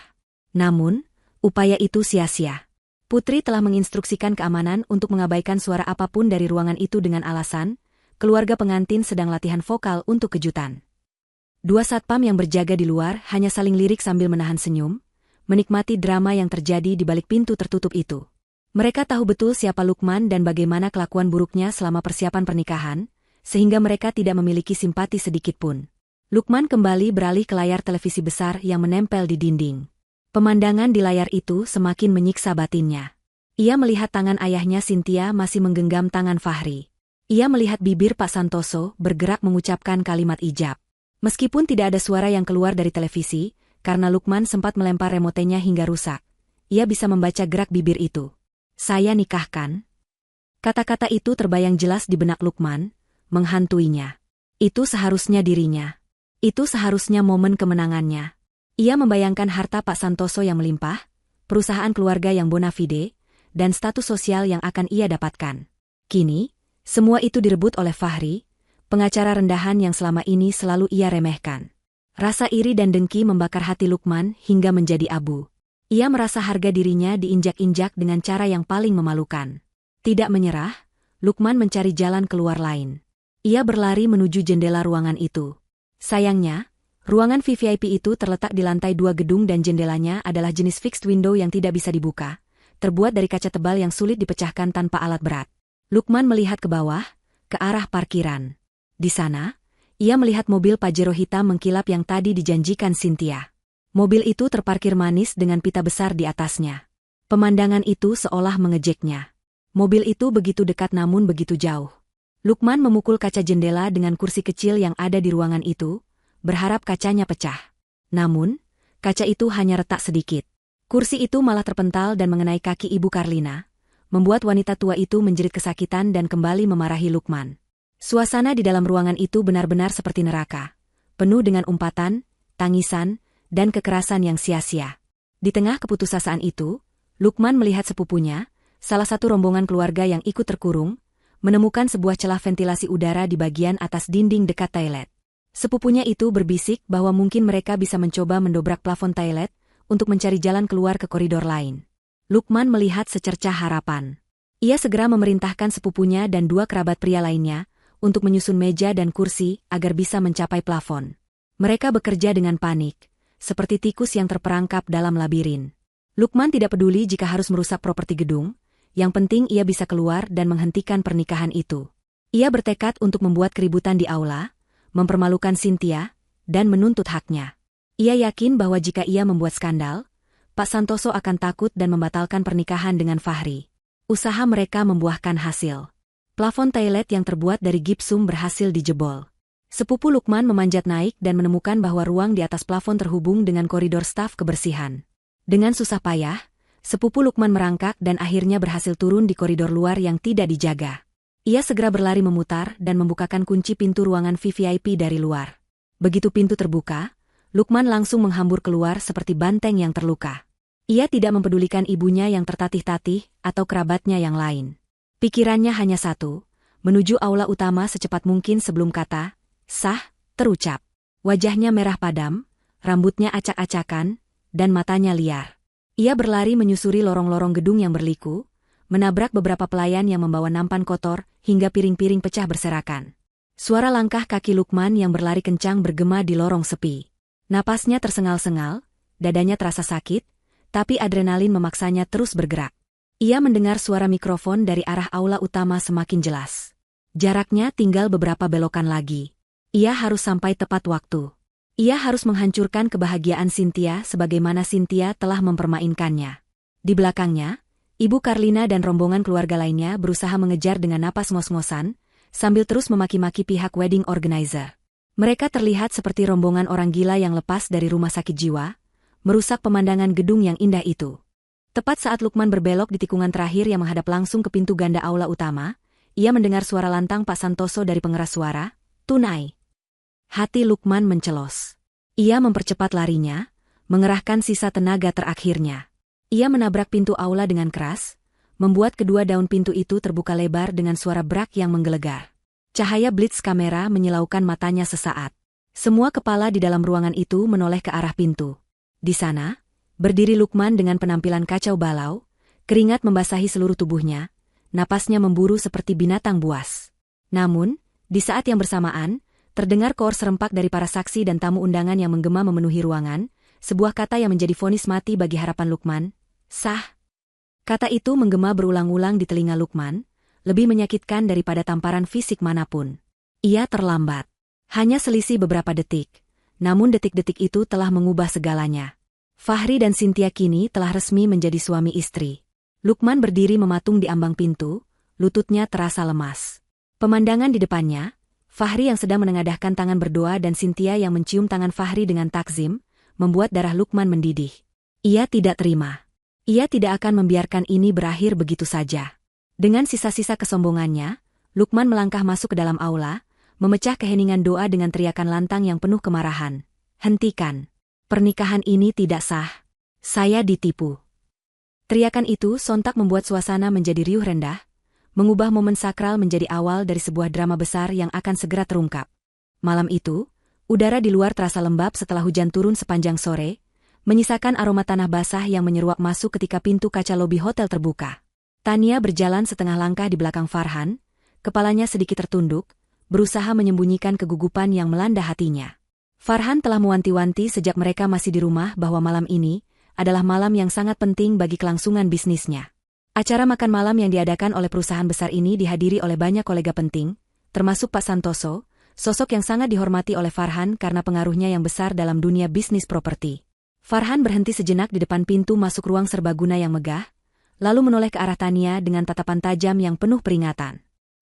Namun, upaya itu sia-sia. Putri telah menginstruksikan keamanan untuk mengabaikan suara apapun dari ruangan itu dengan alasan, keluarga pengantin sedang latihan vokal untuk kejutan. Dua satpam yang berjaga di luar hanya saling lirik sambil menahan senyum, menikmati drama yang terjadi di balik pintu tertutup itu. Mereka tahu betul siapa Lukman dan bagaimana kelakuan buruknya selama persiapan pernikahan, sehingga mereka tidak memiliki simpati sedikit pun. Lukman kembali beralih ke layar televisi besar yang menempel di dinding. Pemandangan di layar itu semakin menyiksa batinnya. Ia melihat tangan ayahnya Cynthia masih menggenggam tangan Fahri. Ia melihat bibir Pak Santoso bergerak mengucapkan kalimat ijab. Meskipun tidak ada suara yang keluar dari televisi, karena Lukman sempat melempar remotenya hingga rusak, Ia bisa membaca gerak bibir itu. Saya nikahkan? Kata-kata itu terbayang jelas di benak Lukman, menghantuinya. Itu seharusnya dirinya. Itu seharusnya momen kemenangannya. Ia membayangkan harta Pak Santoso yang melimpah, perusahaan keluarga yang bona fide, dan status sosial yang akan ia dapatkan. Kini, semua itu direbut oleh Fahri, pengacara rendahan yang selama ini selalu ia remehkan. Rasa iri dan dengki membakar hati Lukman hingga menjadi abu. Ia merasa harga dirinya diinjak-injak dengan cara yang paling memalukan. Tidak menyerah, Lukman mencari jalan keluar lain. Ia berlari menuju jendela ruangan itu. Sayangnya, ruangan VVIP itu terletak di lantai 2 gedung dan jendelanya adalah jenis fixed window yang tidak bisa dibuka, terbuat dari kaca tebal yang sulit dipecahkan tanpa alat berat. Lukman melihat ke bawah, ke arah parkiran. Di sana, ia melihat mobil Pajero hitam mengkilap yang tadi dijanjikan Cynthia. Mobil itu terparkir manis dengan pita besar di atasnya. Pemandangan itu seolah mengejeknya. Mobil itu begitu dekat namun begitu jauh. Lukman memukul kaca jendela dengan kursi kecil yang ada di ruangan itu, berharap kacanya pecah. Namun, kaca itu hanya retak sedikit. Kursi itu malah terpental dan mengenai kaki Ibu Karlina, membuat wanita tua itu menjerit kesakitan dan kembali memarahi Lukman. Suasana di dalam ruangan itu benar-benar seperti neraka, penuh dengan umpatan, tangisan, dan kekerasan yang sia-sia. Di tengah keputusasaan itu, Lukman melihat sepupunya, salah satu rombongan keluarga yang ikut terkurung, menemukan sebuah celah ventilasi udara di bagian atas dinding dekat toilet. Sepupunya itu berbisik bahwa mungkin mereka bisa mencoba mendobrak plafon toilet untuk mencari jalan keluar ke koridor lain. Lukman melihat secercah harapan. Ia segera memerintahkan sepupunya dan 2 kerabat pria lainnya untuk menyusun meja dan kursi agar bisa mencapai plafon. Mereka bekerja dengan panik, seperti tikus yang terperangkap dalam labirin. Lukman tidak peduli jika harus merusak properti gedung, yang penting ia bisa keluar dan menghentikan pernikahan itu. Ia bertekad untuk membuat keributan di aula, mempermalukan Cynthia, dan menuntut haknya. Ia yakin bahwa jika ia membuat skandal, Pak Santoso akan takut dan membatalkan pernikahan dengan Fahri. Usaha mereka membuahkan hasil. Plafon toilet yang terbuat dari gipsum berhasil dijebol. Sepupu Lukman memanjat naik dan menemukan bahwa ruang di atas plafon terhubung dengan koridor staf kebersihan. Dengan susah payah, sepupu Lukman merangkak dan akhirnya berhasil turun di koridor luar yang tidak dijaga. Ia segera berlari memutar dan membukakan kunci pintu ruangan VVIP dari luar. Begitu pintu terbuka, Lukman langsung menghambur keluar seperti banteng yang terluka. Ia tidak mempedulikan ibunya yang tertatih-tatih atau kerabatnya yang lain. Pikirannya hanya satu, menuju aula utama secepat mungkin sebelum kata "sah" terucap. Wajahnya merah padam, rambutnya acak-acakan, dan matanya liar. Ia berlari menyusuri lorong-lorong gedung yang berliku, menabrak beberapa pelayan yang membawa nampan kotor, hingga piring-piring pecah berserakan. Suara langkah kaki Lukman yang berlari kencang bergema di lorong sepi. Napasnya tersengal-sengal, dadanya terasa sakit, tapi adrenalin memaksanya terus bergerak. Ia mendengar suara mikrofon dari arah aula utama semakin jelas. Jaraknya tinggal beberapa belokan lagi. Ia harus sampai tepat waktu. Ia harus menghancurkan kebahagiaan Cynthia sebagaimana Cynthia telah mempermainkannya. Di belakangnya, Ibu Karlina dan rombongan keluarga lainnya berusaha mengejar dengan napas ngos-ngosan, sambil terus memaki-maki pihak wedding organizer. Mereka terlihat seperti rombongan orang gila yang lepas dari rumah sakit jiwa, merusak pemandangan gedung yang indah itu. Tepat saat Lukman berbelok di tikungan terakhir yang menghadap langsung ke pintu ganda aula utama, ia mendengar suara lantang Pak Santoso dari pengeras suara, "Tunai." Hati Lukman mencelos. Ia mempercepat larinya, mengerahkan sisa tenaga terakhirnya. Ia menabrak pintu aula dengan keras, membuat kedua daun pintu itu terbuka lebar dengan suara brak yang menggelegar. Cahaya blitz kamera menyilaukan matanya sesaat. Semua kepala di dalam ruangan itu menoleh ke arah pintu. Di sana, berdiri Lukman dengan penampilan kacau balau, keringat membasahi seluruh tubuhnya, napasnya memburu seperti binatang buas. Namun, di saat yang bersamaan, terdengar koor serempak dari para saksi dan tamu undangan yang menggema memenuhi ruangan, sebuah kata yang menjadi vonis mati bagi harapan Lukman, "Sah." Kata itu menggema berulang-ulang di telinga Lukman, lebih menyakitkan daripada tamparan fisik manapun. Ia terlambat. Hanya selisih beberapa detik, namun detik-detik itu telah mengubah segalanya. Fahri dan Cynthia kini telah resmi menjadi suami istri. Lukman berdiri mematung di ambang pintu, lututnya terasa lemas. Pemandangan di depannya, Fahri yang sedang menengadahkan tangan berdoa dan Cynthia yang mencium tangan Fahri dengan takzim, membuat darah Lukman mendidih. Ia tidak terima. Ia tidak akan membiarkan ini berakhir begitu saja. Dengan sisa-sisa kesombongannya, Lukman melangkah masuk ke dalam aula, memecah keheningan doa dengan teriakan lantang yang penuh kemarahan. Hentikan. Pernikahan ini tidak sah. Saya ditipu. Teriakan itu sontak membuat suasana menjadi riuh rendah, mengubah momen sakral menjadi awal dari sebuah drama besar yang akan segera terungkap. Malam itu, udara di luar terasa lembab setelah hujan turun sepanjang sore, menyisakan aroma tanah basah yang menyeruak masuk ketika pintu kaca lobi hotel terbuka. Tania berjalan setengah langkah di belakang Farhan, kepalanya sedikit tertunduk, berusaha menyembunyikan kegugupan yang melanda hatinya. Farhan telah mewanti-wanti sejak mereka masih di rumah bahwa malam ini adalah malam yang sangat penting bagi kelangsungan bisnisnya. Acara makan malam yang diadakan oleh perusahaan besar ini dihadiri oleh banyak kolega penting, termasuk Pak Santoso, sosok yang sangat dihormati oleh Farhan karena pengaruhnya yang besar dalam dunia bisnis properti. Farhan berhenti sejenak di depan pintu masuk ruang serbaguna yang megah, lalu menoleh ke arah Tania dengan tatapan tajam yang penuh peringatan.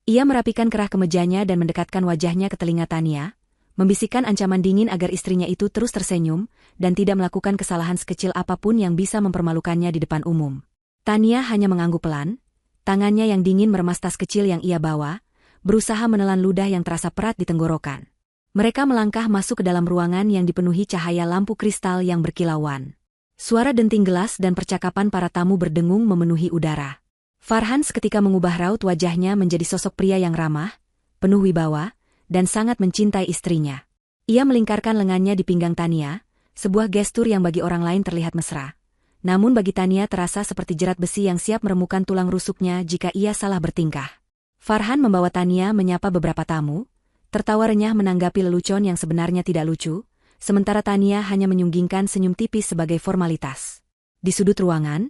Ia merapikan kerah kemejanya dan mendekatkan wajahnya ke telinga Tania, membisikkan ancaman dingin agar istrinya itu terus tersenyum dan tidak melakukan kesalahan sekecil apapun yang bisa mempermalukannya di depan umum. Tania hanya mengangguk pelan, tangannya yang dingin meremas tas kecil yang ia bawa, berusaha menelan ludah yang terasa perat di tenggorokan. Mereka melangkah masuk ke dalam ruangan yang dipenuhi cahaya lampu kristal yang berkilauan. Suara denting gelas dan percakapan para tamu berdengung memenuhi udara. Farhan seketika mengubah raut wajahnya menjadi sosok pria yang ramah, penuh wibawa, dan sangat mencintai istrinya. Ia melingkarkan lengannya di pinggang Tania, sebuah gestur yang bagi orang lain terlihat mesra. Namun bagi Tania terasa seperti jerat besi yang siap meremukkan tulang rusuknya jika ia salah bertingkah. Farhan membawa Tania menyapa beberapa tamu, tertawa renyah menanggapi lelucon yang sebenarnya tidak lucu, sementara Tania hanya menyunggingkan senyum tipis sebagai formalitas. Di sudut ruangan,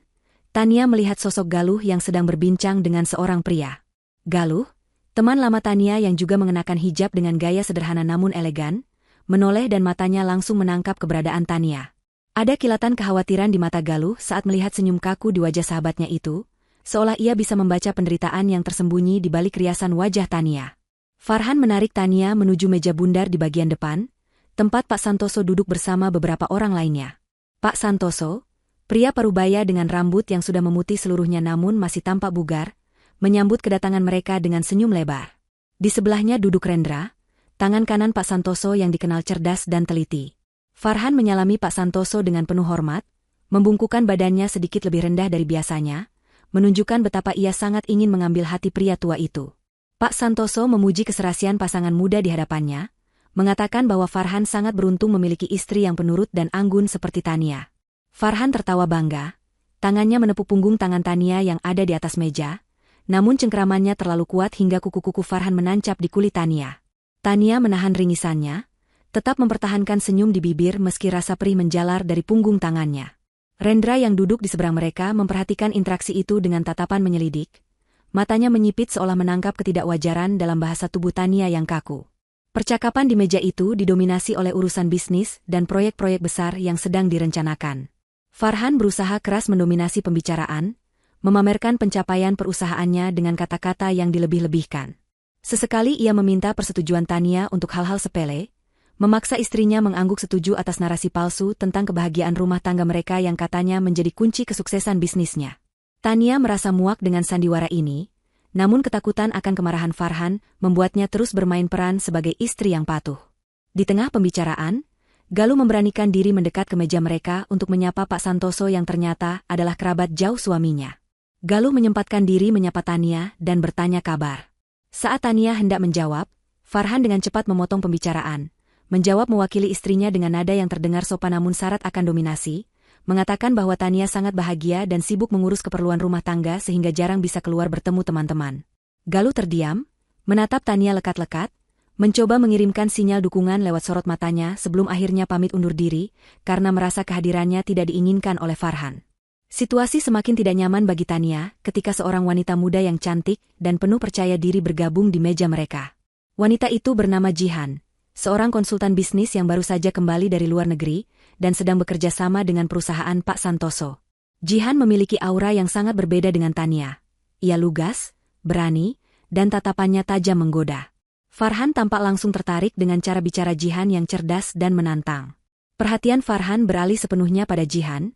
Tania melihat sosok Galuh yang sedang berbincang dengan seorang pria. Galuh, teman lama Tania yang juga mengenakan hijab dengan gaya sederhana namun elegan, menoleh dan matanya langsung menangkap keberadaan Tania. Ada kilatan kekhawatiran di mata Galuh saat melihat senyum kaku di wajah sahabatnya itu, seolah ia bisa membaca penderitaan yang tersembunyi di balik riasan wajah Tania. Farhan menarik Tania menuju meja bundar di bagian depan, tempat Pak Santoso duduk bersama beberapa orang lainnya. Pak Santoso, pria parubaya dengan rambut yang sudah memutih seluruhnya namun masih tampak bugar, menyambut kedatangan mereka dengan senyum lebar. Di sebelahnya duduk Rendra, tangan kanan Pak Santoso yang dikenal cerdas dan teliti. Farhan menyalami Pak Santoso dengan penuh hormat, membungkukkan badannya sedikit lebih rendah dari biasanya, menunjukkan betapa ia sangat ingin mengambil hati pria tua itu. Pak Santoso memuji keserasian pasangan muda di hadapannya, mengatakan bahwa Farhan sangat beruntung memiliki istri yang penurut dan anggun seperti Tania. Farhan tertawa bangga, tangannya menepuk punggung tangan Tania yang ada di atas meja, namun cengkeramannya terlalu kuat hingga kuku-kuku Farhan menancap di kulit Tania. Tania menahan ringisannya, tetap mempertahankan senyum di bibir meski rasa perih menjalar dari punggung tangannya. Rendra yang duduk di seberang mereka memperhatikan interaksi itu dengan tatapan menyelidik. Matanya menyipit seolah menangkap ketidakwajaran dalam bahasa tubuh Tania yang kaku. Percakapan di meja itu didominasi oleh urusan bisnis dan proyek-proyek besar yang sedang direncanakan. Farhan berusaha keras mendominasi pembicaraan, memamerkan pencapaian perusahaannya dengan kata-kata yang dilebih-lebihkan. Sesekali ia meminta persetujuan Tania untuk hal-hal sepele, memaksa istrinya mengangguk setuju atas narasi palsu tentang kebahagiaan rumah tangga mereka yang katanya menjadi kunci kesuksesan bisnisnya. Tania merasa muak dengan sandiwara ini, namun ketakutan akan kemarahan Farhan membuatnya terus bermain peran sebagai istri yang patuh. Di tengah pembicaraan, Galuh memberanikan diri mendekat ke meja mereka untuk menyapa Pak Santoso yang ternyata adalah kerabat jauh suaminya. Galuh menyempatkan diri menyapa Tania dan bertanya kabar. Saat Tania hendak menjawab, Farhan dengan cepat memotong pembicaraan, menjawab mewakili istrinya dengan nada yang terdengar sopan namun syarat akan dominasi, mengatakan bahwa Tania sangat bahagia dan sibuk mengurus keperluan rumah tangga sehingga jarang bisa keluar bertemu teman-teman. Galuh terdiam, menatap Tania lekat-lekat, mencoba mengirimkan sinyal dukungan lewat sorot matanya sebelum akhirnya pamit undur diri karena merasa kehadirannya tidak diinginkan oleh Farhan. Situasi semakin tidak nyaman bagi Tania ketika seorang wanita muda yang cantik dan penuh percaya diri bergabung di meja mereka. Wanita itu bernama Jihan, seorang konsultan bisnis yang baru saja kembali dari luar negeri dan sedang bekerja sama dengan perusahaan Pak Santoso. Jihan memiliki aura yang sangat berbeda dengan Tania. Ia lugas, berani, dan tatapannya tajam menggoda. Farhan tampak langsung tertarik dengan cara bicara Jihan yang cerdas dan menantang. Perhatian Farhan beralih sepenuhnya pada Jihan,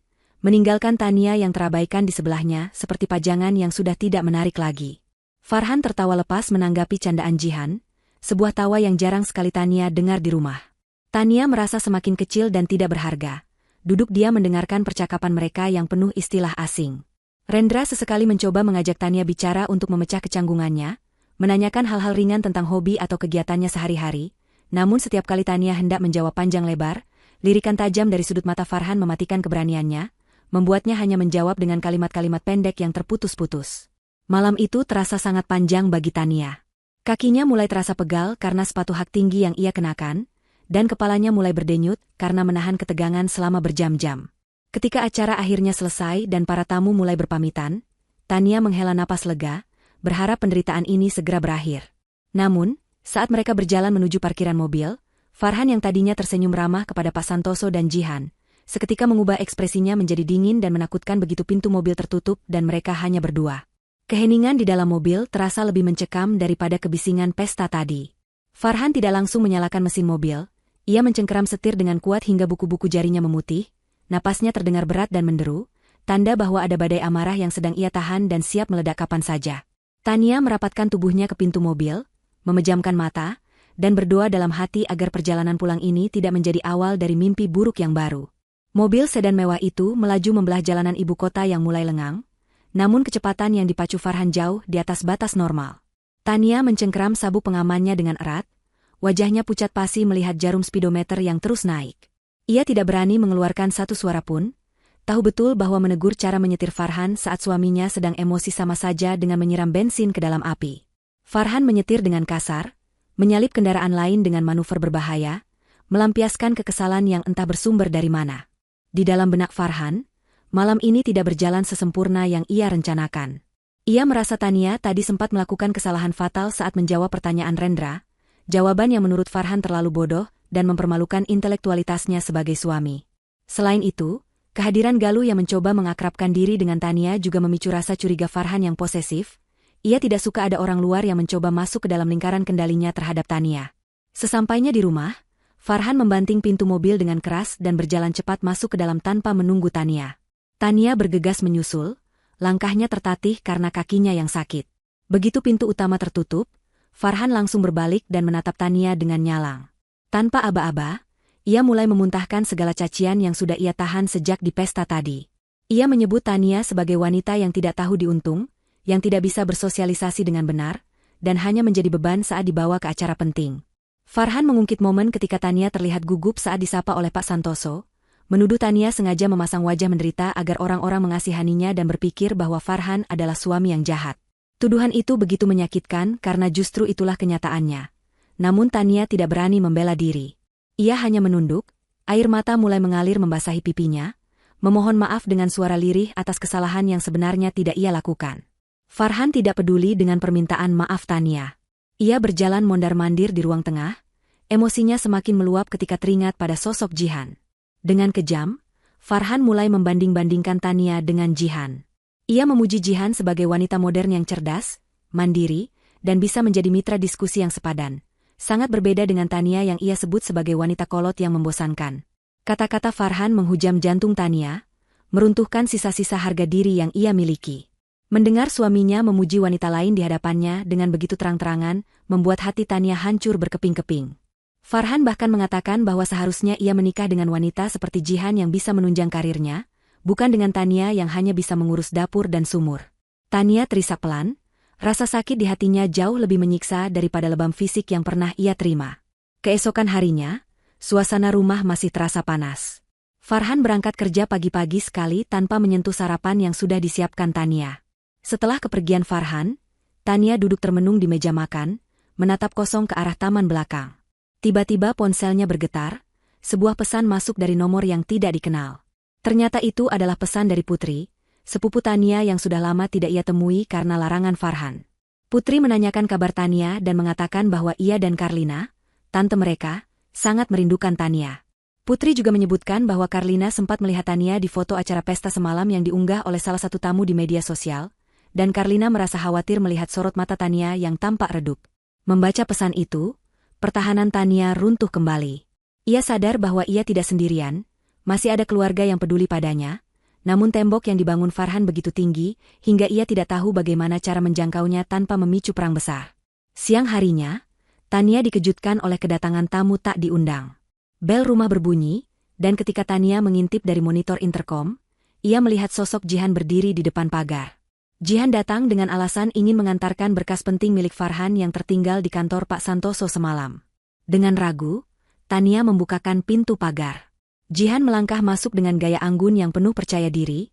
meninggalkan Tania yang terabaikan di sebelahnya seperti pajangan yang sudah tidak menarik lagi. Farhan tertawa lepas menanggapi candaan Jihan, sebuah tawa yang jarang sekali Tania dengar di rumah. Tania merasa semakin kecil dan tidak berharga. Duduk dia mendengarkan percakapan mereka yang penuh istilah asing. Rendra sesekali mencoba mengajak Tania bicara untuk memecah kecanggungannya, menanyakan hal-hal ringan tentang hobi atau kegiatannya sehari-hari, namun setiap kali Tania hendak menjawab panjang lebar, lirikan tajam dari sudut mata Farhan mematikan keberaniannya, membuatnya hanya menjawab dengan kalimat-kalimat pendek yang terputus-putus. Malam itu terasa sangat panjang bagi Tania. Kakinya mulai terasa pegal karena sepatu hak tinggi yang ia kenakan, dan kepalanya mulai berdenyut karena menahan ketegangan selama berjam-jam. Ketika acara akhirnya selesai dan para tamu mulai berpamitan, Tania menghela napas lega, berharap penderitaan ini segera berakhir. Namun, saat mereka berjalan menuju parkiran mobil, Farhan yang tadinya tersenyum ramah kepada Pak Santoso dan Jihan, seketika mengubah ekspresinya menjadi dingin dan menakutkan begitu pintu mobil tertutup dan mereka hanya berdua. Keheningan di dalam mobil terasa lebih mencekam daripada kebisingan pesta tadi. Farhan tidak langsung menyalakan mesin mobil. Ia mencengkeram setir dengan kuat hingga buku-buku jarinya memutih, napasnya terdengar berat dan menderu, tanda bahwa ada badai amarah yang sedang ia tahan dan siap meledak kapan saja. Tania merapatkan tubuhnya ke pintu mobil, memejamkan mata, dan berdoa dalam hati agar perjalanan pulang ini tidak menjadi awal dari mimpi buruk yang baru. Mobil sedan mewah itu melaju membelah jalanan ibu kota yang mulai lengang, namun kecepatan yang dipacu Farhan jauh di atas batas normal. Tania mencengkeram sabuk pengamannya dengan erat, wajahnya pucat pasi melihat jarum speedometer yang terus naik. Ia tidak berani mengeluarkan satu suara pun, tahu betul bahwa menegur cara menyetir Farhan saat suaminya sedang emosi sama saja dengan menyiram bensin ke dalam api. Farhan menyetir dengan kasar, menyalip kendaraan lain dengan manuver berbahaya, melampiaskan kekesalan yang entah bersumber dari mana. Di dalam benak Farhan, malam ini tidak berjalan sesempurna yang ia rencanakan. Ia merasa Tania tadi sempat melakukan kesalahan fatal saat menjawab pertanyaan Rendra, jawaban yang menurut Farhan terlalu bodoh dan mempermalukan intelektualitasnya sebagai suami. Selain itu, kehadiran Galuh yang mencoba mengakrabkan diri dengan Tania juga memicu rasa curiga Farhan yang posesif. Ia tidak suka ada orang luar yang mencoba masuk ke dalam lingkaran kendalinya terhadap Tania. Sesampainya di rumah, Farhan membanting pintu mobil dengan keras dan berjalan cepat masuk ke dalam tanpa menunggu Tania. Tania bergegas menyusul, langkahnya tertatih karena kakinya yang sakit. Begitu pintu utama tertutup, Farhan langsung berbalik dan menatap Tania dengan nyalang. Tanpa aba-aba, ia mulai memuntahkan segala cacian yang sudah ia tahan sejak di pesta tadi. Ia menyebut Tania sebagai wanita yang tidak tahu diuntung, yang tidak bisa bersosialisasi dengan benar, dan hanya menjadi beban saat dibawa ke acara penting. Farhan mengungkit momen ketika Tania terlihat gugup saat disapa oleh Pak Santoso, menuduh Tania sengaja memasang wajah menderita agar orang-orang mengasihaninya dan berpikir bahwa Farhan adalah suami yang jahat. Tuduhan itu begitu menyakitkan karena justru itulah kenyataannya. Namun Tania tidak berani membela diri. Ia hanya menunduk, air mata mulai mengalir membasahi pipinya, memohon maaf dengan suara lirih atas kesalahan yang sebenarnya tidak ia lakukan. Farhan tidak peduli dengan permintaan maaf Tania. Ia berjalan mondar-mandir di ruang tengah, emosinya semakin meluap ketika teringat pada sosok Jihan. Dengan kejam, Farhan mulai membanding-bandingkan Tania dengan Jihan. Ia memuji Jihan sebagai wanita modern yang cerdas, mandiri, dan bisa menjadi mitra diskusi yang sepadan. Sangat berbeda dengan Tania yang ia sebut sebagai wanita kolot yang membosankan. Kata-kata Farhan menghujam jantung Tania, meruntuhkan sisa-sisa harga diri yang ia miliki. Mendengar suaminya memuji wanita lain di hadapannya dengan begitu terang-terangan, membuat hati Tania hancur berkeping-keping. Farhan bahkan mengatakan bahwa seharusnya ia menikah dengan wanita seperti Jihan yang bisa menunjang karirnya, bukan dengan Tania yang hanya bisa mengurus dapur dan sumur. Tania terisak pelan, rasa sakit di hatinya jauh lebih menyiksa daripada lebam fisik yang pernah ia terima. Keesokan harinya, suasana rumah masih terasa panas. Farhan berangkat kerja pagi-pagi sekali tanpa menyentuh sarapan yang sudah disiapkan Tania. Setelah kepergian Farhan, Tania duduk termenung di meja makan, menatap kosong ke arah taman belakang. Tiba-tiba ponselnya bergetar, sebuah pesan masuk dari nomor yang tidak dikenal. Ternyata itu adalah pesan dari Putri, sepupu Tania yang sudah lama tidak ia temui karena larangan Farhan. Putri menanyakan kabar Tania dan mengatakan bahwa ia dan Karlina, tante mereka, sangat merindukan Tania. Putri juga menyebutkan bahwa Karlina sempat melihat Tania di foto acara pesta semalam yang diunggah oleh salah satu tamu di media sosial, dan Karlina merasa khawatir melihat sorot mata Tania yang tampak redup. Membaca pesan itu, pertahanan Tania runtuh kembali. Ia sadar bahwa ia tidak sendirian, masih ada keluarga yang peduli padanya, Namun tembok yang dibangun Farhan begitu tinggi, hingga ia tidak tahu bagaimana cara menjangkaunya tanpa memicu perang besar. Siang harinya, Tania dikejutkan oleh kedatangan tamu tak diundang. Bel rumah berbunyi, dan ketika Tania mengintip dari monitor intercom, ia melihat sosok Jihan berdiri di depan pagar. Jihan datang dengan alasan ingin mengantarkan berkas penting milik Farhan yang tertinggal di kantor Pak Santoso semalam. Dengan ragu, Tania membukakan pintu pagar. Jihan melangkah masuk dengan gaya anggun yang penuh percaya diri,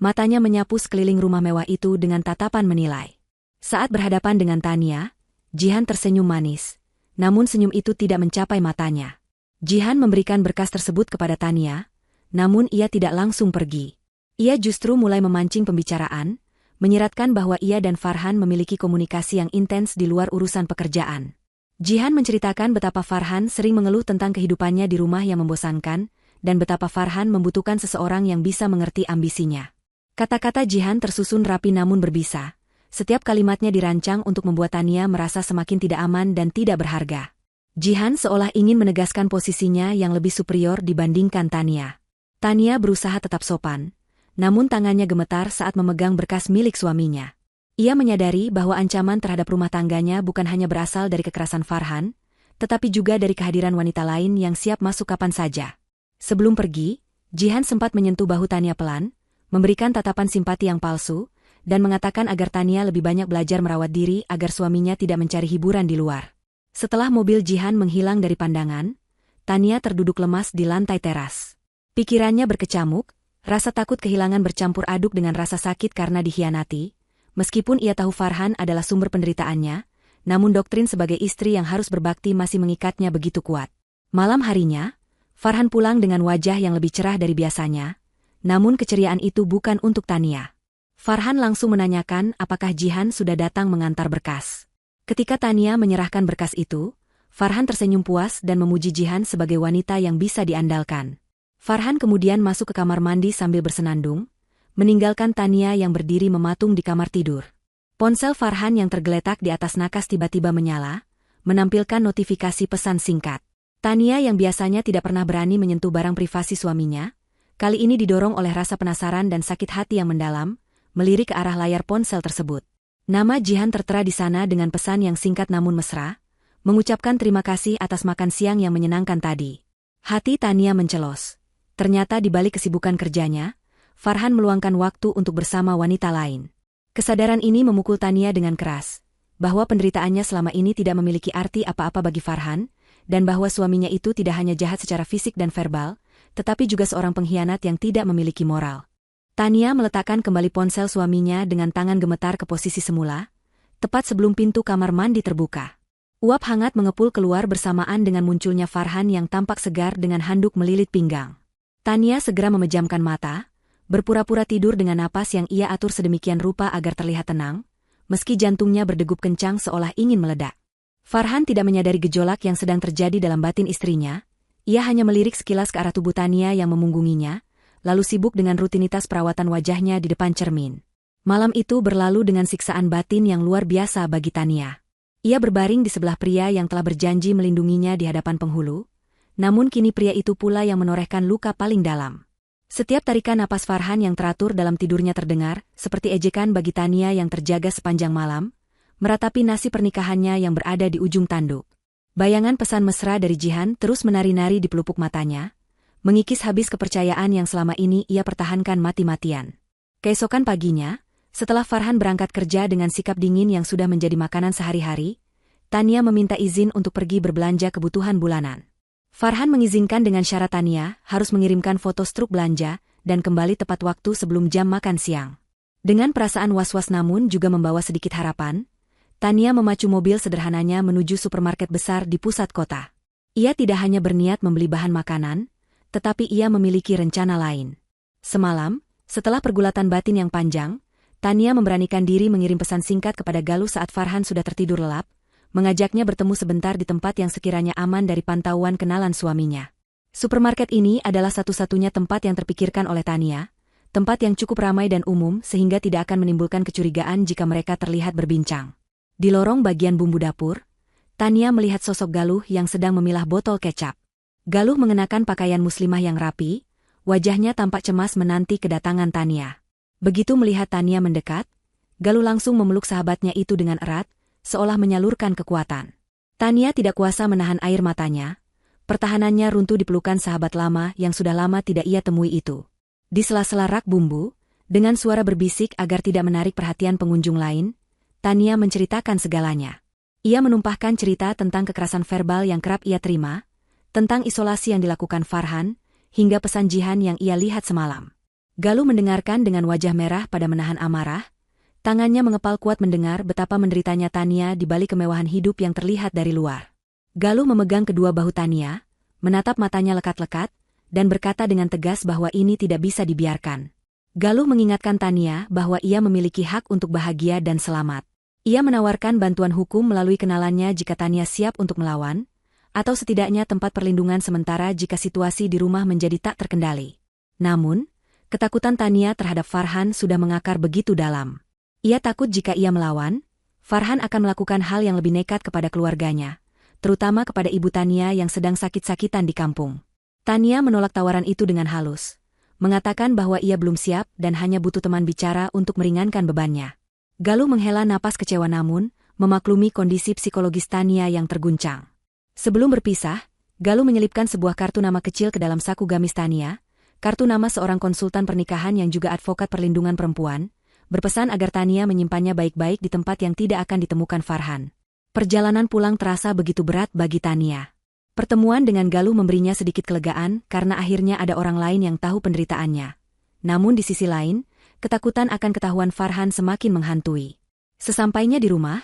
matanya menyapu sekeliling rumah mewah itu dengan tatapan menilai. Saat berhadapan dengan Tania, Jihan tersenyum manis, namun senyum itu tidak mencapai matanya. Jihan memberikan berkas tersebut kepada Tania, namun ia tidak langsung pergi. Ia justru mulai memancing pembicaraan, menyiratkan bahwa ia dan Farhan memiliki komunikasi yang intens di luar urusan pekerjaan. Jihan menceritakan betapa Farhan sering mengeluh tentang kehidupannya di rumah yang membosankan, dan betapa Farhan membutuhkan seseorang yang bisa mengerti ambisinya. Kata-kata Jihan tersusun rapi namun berbisa. Setiap kalimatnya dirancang untuk membuat Tania merasa semakin tidak aman dan tidak berharga. Jihan seolah ingin menegaskan posisinya yang lebih superior dibandingkan Tania. Tania berusaha tetap sopan, namun tangannya gemetar saat memegang berkas milik suaminya. Ia menyadari bahwa ancaman terhadap rumah tangganya bukan hanya berasal dari kekerasan Farhan, tetapi juga dari kehadiran wanita lain yang siap masuk kapan saja. Sebelum pergi, Jihan sempat menyentuh bahu Tania pelan, memberikan tatapan simpati yang palsu, dan mengatakan agar Tania lebih banyak belajar merawat diri agar suaminya tidak mencari hiburan di luar. Setelah mobil Jihan menghilang dari pandangan, Tania terduduk lemas di lantai teras. Pikirannya berkecamuk, rasa takut kehilangan bercampur aduk dengan rasa sakit karena dikhianati. Meskipun ia tahu Farhan adalah sumber penderitaannya, namun doktrin sebagai istri yang harus berbakti masih mengikatnya begitu kuat. Malam harinya, Farhan pulang dengan wajah yang lebih cerah dari biasanya, namun keceriaan itu bukan untuk Tania. Farhan langsung menanyakan apakah Jihan sudah datang mengantar berkas. Ketika Tania menyerahkan berkas itu, Farhan tersenyum puas dan memuji Jihan sebagai wanita yang bisa diandalkan. Farhan kemudian masuk ke kamar mandi sambil bersenandung, meninggalkan Tania yang berdiri mematung di kamar tidur. Ponsel Farhan yang tergeletak di atas nakas tiba-tiba menyala, menampilkan notifikasi pesan singkat. Tania yang biasanya tidak pernah berani menyentuh barang privasi suaminya, kali ini didorong oleh rasa penasaran dan sakit hati yang mendalam, melirik ke arah layar ponsel tersebut. Nama Jihan tertera di sana dengan pesan yang singkat namun mesra, mengucapkan terima kasih atas makan siang yang menyenangkan tadi. Hati Tania mencelos. Ternyata di balik kesibukan kerjanya, Farhan meluangkan waktu untuk bersama wanita lain. Kesadaran ini memukul Tania dengan keras, bahwa penderitaannya selama ini tidak memiliki arti apa-apa bagi Farhan, dan bahwa suaminya itu tidak hanya jahat secara fisik dan verbal, tetapi juga seorang pengkhianat yang tidak memiliki moral. Tania meletakkan kembali ponsel suaminya dengan tangan gemetar ke posisi semula, tepat sebelum pintu kamar mandi terbuka. Uap hangat mengepul keluar bersamaan dengan munculnya Farhan yang tampak segar dengan handuk melilit pinggang. Tania segera memejamkan mata, berpura-pura tidur dengan napas yang ia atur sedemikian rupa agar terlihat tenang, meski jantungnya berdegup kencang seolah ingin meledak. Farhan tidak menyadari gejolak yang sedang terjadi dalam batin istrinya, ia hanya melirik sekilas ke arah tubuh Tania yang memunggunginya, lalu sibuk dengan rutinitas perawatan wajahnya di depan cermin. Malam itu berlalu dengan siksaan batin yang luar biasa bagi Tania. Ia berbaring di sebelah pria yang telah berjanji melindunginya di hadapan penghulu, namun kini pria itu pula yang menorehkan luka paling dalam. Setiap tarikan napas Farhan yang teratur dalam tidurnya terdengar, seperti ejekan bagi Tania yang terjaga sepanjang malam, meratapi nasib pernikahannya yang berada di ujung tanduk. Bayangan pesan mesra dari Jihan terus menari-nari di pelupuk matanya, mengikis habis kepercayaan yang selama ini ia pertahankan mati-matian. Keesokan paginya, setelah Farhan berangkat kerja dengan sikap dingin yang sudah menjadi makanan sehari-hari, Tania meminta izin untuk pergi berbelanja kebutuhan bulanan. Farhan mengizinkan dengan syarat Tania harus mengirimkan foto struk belanja dan kembali tepat waktu sebelum jam makan siang. Dengan perasaan was-was namun juga membawa sedikit harapan, Tania memacu mobil sederhananya menuju supermarket besar di pusat kota. Ia tidak hanya berniat membeli bahan makanan, tetapi ia memiliki rencana lain. Semalam, setelah pergulatan batin yang panjang, Tania memberanikan diri mengirim pesan singkat kepada Galuh saat Farhan sudah tertidur lelap, mengajaknya bertemu sebentar di tempat yang sekiranya aman dari pantauan kenalan suaminya. Supermarket ini adalah satu-satunya tempat yang terpikirkan oleh Tania, tempat yang cukup ramai dan umum sehingga tidak akan menimbulkan kecurigaan jika mereka terlihat berbincang. Di lorong bagian bumbu dapur, Tania melihat sosok Galuh yang sedang memilah botol kecap. Galuh mengenakan pakaian muslimah yang rapi, wajahnya tampak cemas menanti kedatangan Tania. Begitu melihat Tania mendekat, Galuh langsung memeluk sahabatnya itu dengan erat, seolah menyalurkan kekuatan. Tania tidak kuasa menahan air matanya. Pertahanannya runtuh di pelukan sahabat lama yang sudah lama tidak ia temui itu. Di sela-sela rak bumbu, dengan suara berbisik agar tidak menarik perhatian pengunjung lain, Tania menceritakan segalanya. Ia menumpahkan cerita tentang kekerasan verbal yang kerap ia terima, tentang isolasi yang dilakukan Farhan, hingga pesan Jihan yang ia lihat semalam. Galuh mendengarkan dengan wajah merah pada menahan amarah. Tangannya mengepal kuat mendengar betapa menderitanya Tania di balik kemewahan hidup yang terlihat dari luar. Galuh memegang kedua bahu Tania, menatap matanya lekat-lekat, dan berkata dengan tegas bahwa ini tidak bisa dibiarkan. Galuh mengingatkan Tania bahwa ia memiliki hak untuk bahagia dan selamat. Ia menawarkan bantuan hukum melalui kenalannya jika Tania siap untuk melawan, atau setidaknya tempat perlindungan sementara jika situasi di rumah menjadi tak terkendali. Namun, ketakutan Tania terhadap Farhan sudah mengakar begitu dalam. Ia takut jika ia melawan, Farhan akan melakukan hal yang lebih nekat kepada keluarganya, terutama kepada ibu Tania yang sedang sakit-sakitan di kampung. Tania menolak tawaran itu dengan halus, mengatakan bahwa ia belum siap dan hanya butuh teman bicara untuk meringankan bebannya. Galuh menghela napas kecewa namun, memaklumi kondisi psikologis Tania yang terguncang. Sebelum berpisah, Galuh menyelipkan sebuah kartu nama kecil ke dalam saku gamis Tania, kartu nama seorang konsultan pernikahan yang juga advokat perlindungan perempuan, berpesan agar Tania menyimpannya baik-baik di tempat yang tidak akan ditemukan Farhan. Perjalanan pulang terasa begitu berat bagi Tania. Pertemuan dengan Galuh memberinya sedikit kelegaan karena akhirnya ada orang lain yang tahu penderitaannya. Namun di sisi lain, ketakutan akan ketahuan Farhan semakin menghantui. Sesampainya di rumah,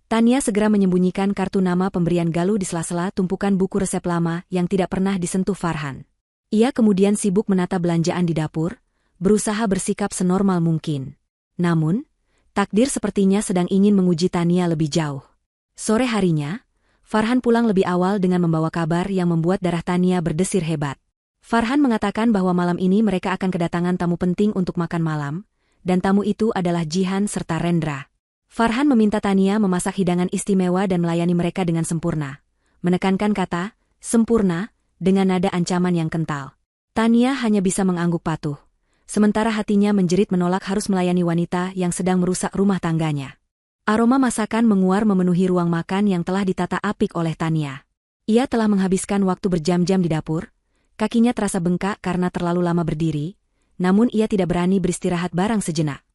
Tania segera menyembunyikan kartu nama pemberian Galuh di sela-sela tumpukan buku resep lama yang tidak pernah disentuh Farhan. Ia kemudian sibuk menata belanjaan di dapur, berusaha bersikap senormal mungkin. Namun, takdir sepertinya sedang ingin menguji Tania lebih jauh. Sore harinya, Farhan pulang lebih awal dengan membawa kabar yang membuat darah Tania berdesir hebat. Farhan mengatakan bahwa malam ini mereka akan kedatangan tamu penting untuk makan malam, dan tamu itu adalah Jihan serta Rendra. Farhan meminta Tania memasak hidangan istimewa dan melayani mereka dengan sempurna. Menekankan kata, sempurna, dengan nada ancaman yang kental. Tania hanya bisa mengangguk patuh. Sementara hatinya menjerit menolak harus melayani wanita yang sedang merusak rumah tangganya. Aroma masakan menguar memenuhi ruang makan yang telah ditata apik oleh Tania. Ia telah menghabiskan waktu berjam-jam di dapur, kakinya terasa bengkak karena terlalu lama berdiri, namun ia tidak berani beristirahat barang sejenak.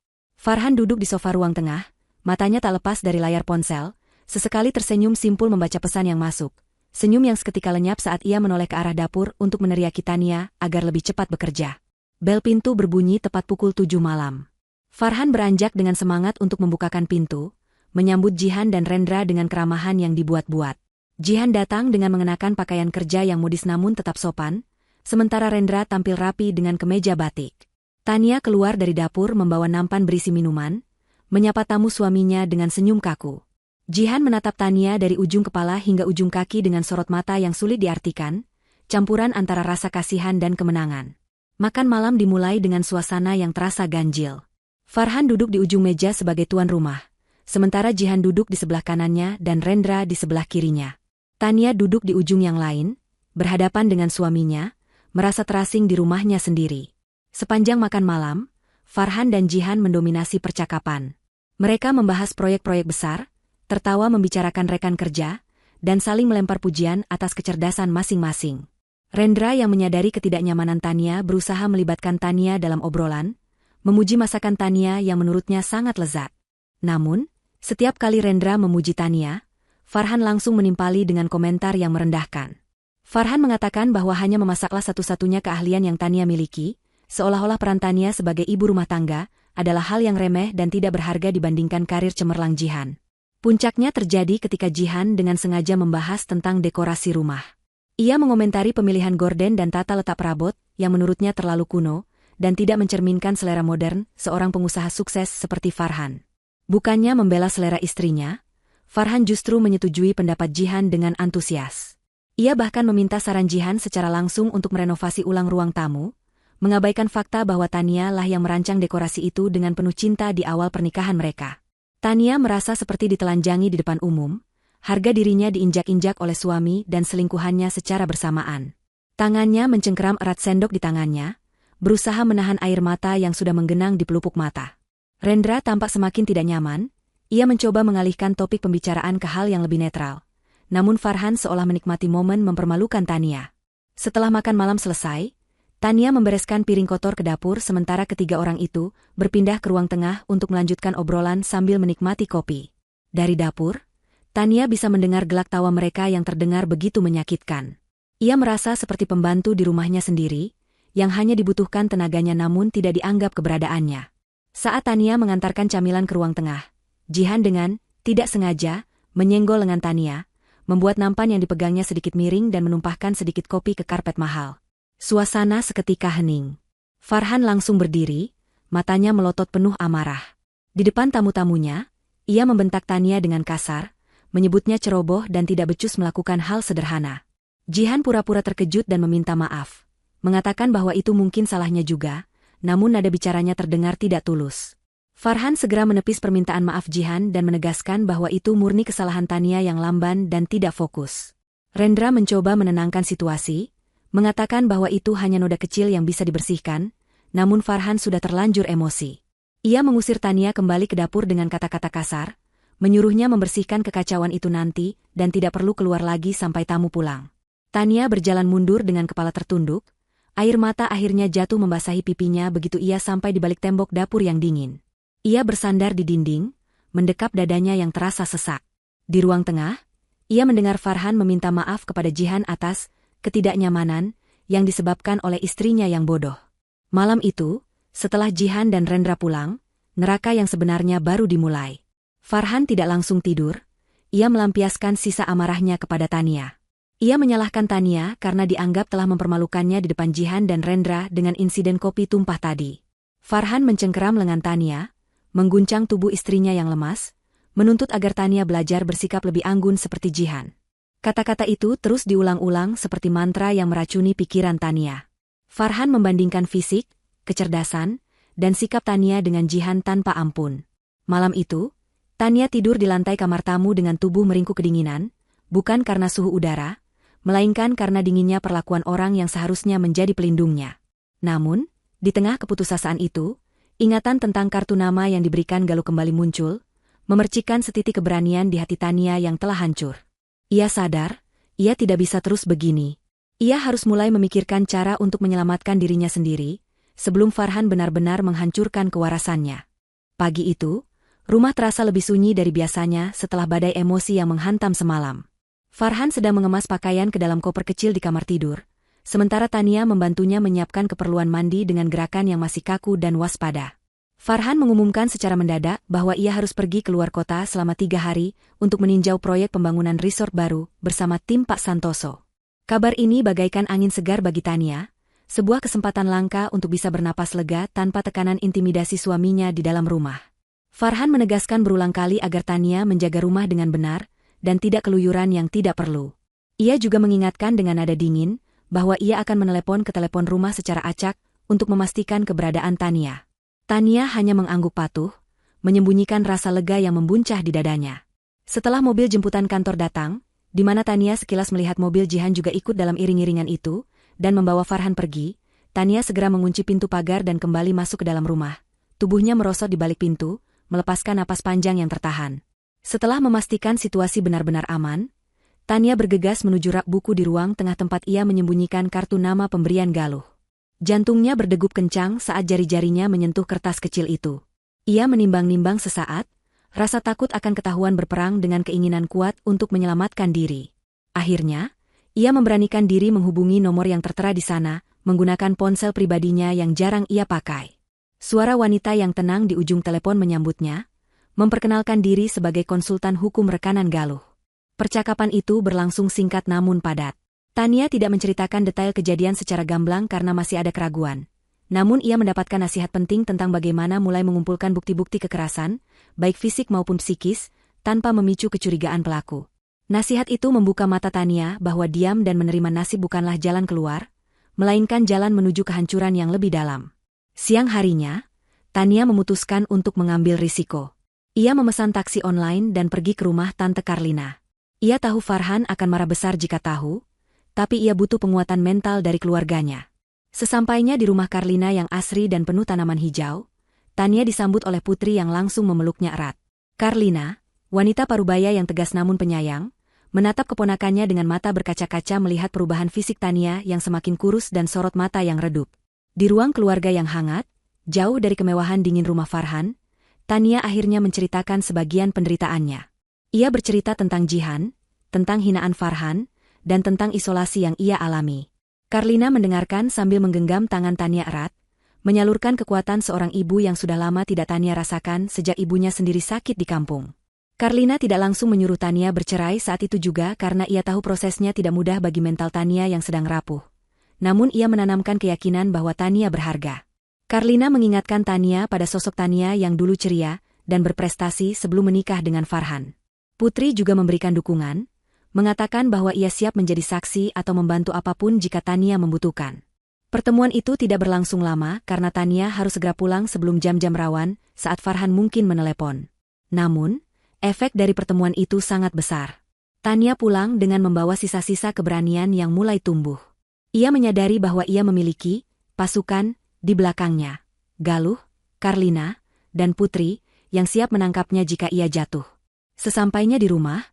Farhan duduk di sofa ruang tengah, matanya tak lepas dari layar ponsel, sesekali tersenyum simpul membaca pesan yang masuk. Senyum yang seketika lenyap saat ia menoleh ke arah dapur untuk meneriaki Tania agar lebih cepat bekerja. Bel pintu berbunyi tepat pukul 7 malam. Farhan beranjak dengan semangat untuk membukakan pintu, menyambut Jihan dan Rendra dengan keramahan yang dibuat-buat. Jihan datang dengan mengenakan pakaian kerja yang modis namun tetap sopan, sementara Rendra tampil rapi dengan kemeja batik. Tania keluar dari dapur membawa nampan berisi minuman, menyapa tamu suaminya dengan senyum kaku. Jihan menatap Tania dari ujung kepala hingga ujung kaki dengan sorot mata yang sulit diartikan, campuran antara rasa kasihan dan kemenangan. Makan malam dimulai dengan suasana yang terasa ganjil. Farhan duduk di ujung meja sebagai tuan rumah, sementara Jihan duduk di sebelah kanannya dan Rendra di sebelah kirinya. Tania duduk di ujung yang lain, berhadapan dengan suaminya, merasa terasing di rumahnya sendiri. Sepanjang makan malam, Farhan dan Jihan mendominasi percakapan. Mereka membahas proyek-proyek besar, tertawa membicarakan rekan kerja, dan saling melempar pujian atas kecerdasan masing-masing. Rendra yang menyadari ketidaknyamanan Tania berusaha melibatkan Tania dalam obrolan, memuji masakan Tania yang menurutnya sangat lezat. Namun, setiap kali Rendra memuji Tania, Farhan langsung menimpali dengan komentar yang merendahkan. Farhan mengatakan bahwa hanya memasaklah satu-satunya keahlian yang Tania miliki, seolah-olah peran Tania sebagai ibu rumah tangga adalah hal yang remeh dan tidak berharga dibandingkan karir cemerlang Jihan. Puncaknya terjadi ketika Jihan dengan sengaja membahas tentang dekorasi rumah. Ia mengomentari pemilihan gorden dan tata letak perabot yang menurutnya terlalu kuno dan tidak mencerminkan selera modern seorang pengusaha sukses seperti Farhan. Bukannya membela selera istrinya, Farhan justru menyetujui pendapat Jihan dengan antusias. Ia bahkan meminta saran Jihan secara langsung untuk merenovasi ulang ruang tamu, mengabaikan fakta bahwa Tania lah yang merancang dekorasi itu dengan penuh cinta di awal pernikahan mereka. Tania merasa seperti ditelanjangi di depan umum, harga dirinya diinjak-injak oleh suami dan selingkuhannya secara bersamaan. Tangannya mencengkeram erat sendok di tangannya, berusaha menahan air mata yang sudah menggenang di pelupuk mata. Rendra tampak semakin tidak nyaman, ia mencoba mengalihkan topik pembicaraan ke hal yang lebih netral. Namun Farhan seolah menikmati momen mempermalukan Tania. Setelah makan malam selesai, Tania membereskan piring kotor ke dapur sementara ketiga orang itu berpindah ke ruang tengah untuk melanjutkan obrolan sambil menikmati kopi. Dari dapur, Tania bisa mendengar gelak tawa mereka yang terdengar begitu menyakitkan. Ia merasa seperti pembantu di rumahnya sendiri, yang hanya dibutuhkan tenaganya namun tidak dianggap keberadaannya. Saat Tania mengantarkan camilan ke ruang tengah, Jihan dengan tidak sengaja menyenggol lengan Tania, membuat nampan yang dipegangnya sedikit miring dan menumpahkan sedikit kopi ke karpet mahal. Suasana seketika hening. Farhan langsung berdiri, matanya melotot penuh amarah. Di depan tamu-tamunya, ia membentak Tania dengan kasar, menyebutnya ceroboh dan tidak becus melakukan hal sederhana. Jihan pura-pura terkejut dan meminta maaf, mengatakan bahwa itu mungkin salahnya juga, namun nada bicaranya terdengar tidak tulus. Farhan segera menepis permintaan maaf Jihan dan menegaskan bahwa itu murni kesalahan Tania yang lamban dan tidak fokus. Rendra mencoba menenangkan situasi, mengatakan bahwa itu hanya noda kecil yang bisa dibersihkan, namun Farhan sudah terlanjur emosi. Ia mengusir Tania kembali ke dapur dengan kata-kata kasar, menyuruhnya membersihkan kekacauan itu nanti dan tidak perlu keluar lagi sampai tamu pulang. Tania berjalan mundur dengan kepala tertunduk, air mata akhirnya jatuh membasahi pipinya begitu ia sampai di balik tembok dapur yang dingin. Ia bersandar di dinding, mendekap dadanya yang terasa sesak. Di ruang tengah, ia mendengar Farhan meminta maaf kepada Jihan atas ketidaknyamanan yang disebabkan oleh istrinya yang bodoh. Malam itu, setelah Jihan dan Rendra pulang, neraka yang sebenarnya baru dimulai. Farhan tidak langsung tidur, ia melampiaskan sisa amarahnya kepada Tania. Ia menyalahkan Tania karena dianggap telah mempermalukannya di depan Jihan dan Rendra dengan insiden kopi tumpah tadi. Farhan mencengkeram lengan Tania, mengguncang tubuh istrinya yang lemas, menuntut agar Tania belajar bersikap lebih anggun seperti Jihan. Kata-kata itu terus diulang-ulang seperti mantra yang meracuni pikiran Tania. Farhan membandingkan fisik, kecerdasan, dan sikap Tania dengan Jihan tanpa ampun. Malam itu, Tania tidur di lantai kamar tamu dengan tubuh meringkuk kedinginan, bukan karena suhu udara, melainkan karena dinginnya perlakuan orang yang seharusnya menjadi pelindungnya. Namun, di tengah keputusasaan itu, ingatan tentang kartu nama yang diberikan Galuh kembali muncul, memercikkan setitik keberanian di hati Tania yang telah hancur. Ia sadar, ia tidak bisa terus begini. Ia harus mulai memikirkan cara untuk menyelamatkan dirinya sendiri, sebelum Farhan benar-benar menghancurkan kewarasannya. Pagi itu, rumah terasa lebih sunyi dari biasanya setelah badai emosi yang menghantam semalam. Farhan sedang mengemas pakaian ke dalam koper kecil di kamar tidur, sementara Tania membantunya menyiapkan keperluan mandi dengan gerakan yang masih kaku dan waspada. Farhan mengumumkan secara mendadak bahwa ia harus pergi keluar kota selama 3 hari untuk meninjau proyek pembangunan resort baru bersama tim Pak Santoso. Kabar ini bagaikan angin segar bagi Tania, sebuah kesempatan langka untuk bisa bernapas lega tanpa tekanan intimidasi suaminya di dalam rumah. Farhan menegaskan berulang kali agar Tania menjaga rumah dengan benar dan tidak keluyuran yang tidak perlu. Ia juga mengingatkan dengan nada dingin bahwa ia akan menelepon ke telepon rumah secara acak untuk memastikan keberadaan Tania. Tania hanya mengangguk patuh, menyembunyikan rasa lega yang membuncah di dadanya. Setelah mobil jemputan kantor datang, di mana Tania sekilas melihat mobil Jihan juga ikut dalam iring-iringan itu, dan membawa Farhan pergi, Tania segera mengunci pintu pagar dan kembali masuk ke dalam rumah. Tubuhnya merosot di balik pintu, melepaskan napas panjang yang tertahan. Setelah memastikan situasi benar-benar aman, Tania bergegas menuju rak buku di ruang tengah tempat ia menyembunyikan kartu nama pemberian Galuh. Jantungnya berdegup kencang saat jari-jarinya menyentuh kertas kecil itu. Ia menimbang-nimbang sesaat, rasa takut akan ketahuan berperang dengan keinginan kuat untuk menyelamatkan diri. Akhirnya, ia memberanikan diri menghubungi nomor yang tertera di sana, menggunakan ponsel pribadinya yang jarang ia pakai. Suara wanita yang tenang di ujung telepon menyambutnya, memperkenalkan diri sebagai konsultan hukum rekanan Galuh. Percakapan itu berlangsung singkat namun padat. Tania tidak menceritakan detail kejadian secara gamblang karena masih ada keraguan. Namun ia mendapatkan nasihat penting tentang bagaimana mulai mengumpulkan bukti-bukti kekerasan, baik fisik maupun psikis, tanpa memicu kecurigaan pelaku. Nasihat itu membuka mata Tania bahwa diam dan menerima nasib bukanlah jalan keluar, melainkan jalan menuju kehancuran yang lebih dalam. Siang harinya, Tania memutuskan untuk mengambil risiko. Ia memesan taksi online dan pergi ke rumah Tante Karlina. Ia tahu Farhan akan marah besar jika tahu, tapi ia butuh penguatan mental dari keluarganya. Sesampainya di rumah Karlina yang asri dan penuh tanaman hijau, Tania disambut oleh Putri yang langsung memeluknya erat. Karlina, wanita parubaya yang tegas namun penyayang, menatap keponakannya dengan mata berkaca-kaca melihat perubahan fisik Tania yang semakin kurus dan sorot mata yang redup. Di ruang keluarga yang hangat, jauh dari kemewahan dingin rumah Farhan, Tania akhirnya menceritakan sebagian penderitaannya. Ia bercerita tentang Jihan, tentang hinaan Farhan, dan tentang isolasi yang ia alami. Karlina mendengarkan sambil menggenggam tangan Tania erat, menyalurkan kekuatan seorang ibu yang sudah lama tidak Tania rasakan sejak ibunya sendiri sakit di kampung. Karlina tidak langsung menyuruh Tania bercerai saat itu juga karena ia tahu prosesnya tidak mudah bagi mental Tania yang sedang rapuh. Namun ia menanamkan keyakinan bahwa Tania berharga. Karlina mengingatkan Tania pada sosok Tania yang dulu ceria dan berprestasi sebelum menikah dengan Farhan. Putri juga memberikan dukungan, mengatakan bahwa ia siap menjadi saksi atau membantu apapun jika Tania membutuhkan. Pertemuan itu tidak berlangsung lama karena Tania harus segera pulang sebelum jam-jam rawan saat Farhan mungkin menelepon. Namun, efek dari pertemuan itu sangat besar. Tania pulang dengan membawa sisa-sisa keberanian yang mulai tumbuh. Ia menyadari bahwa ia memiliki pasukan di belakangnya, Galuh, Karlina, dan Putri, yang siap menangkapnya jika ia jatuh. Sesampainya di rumah,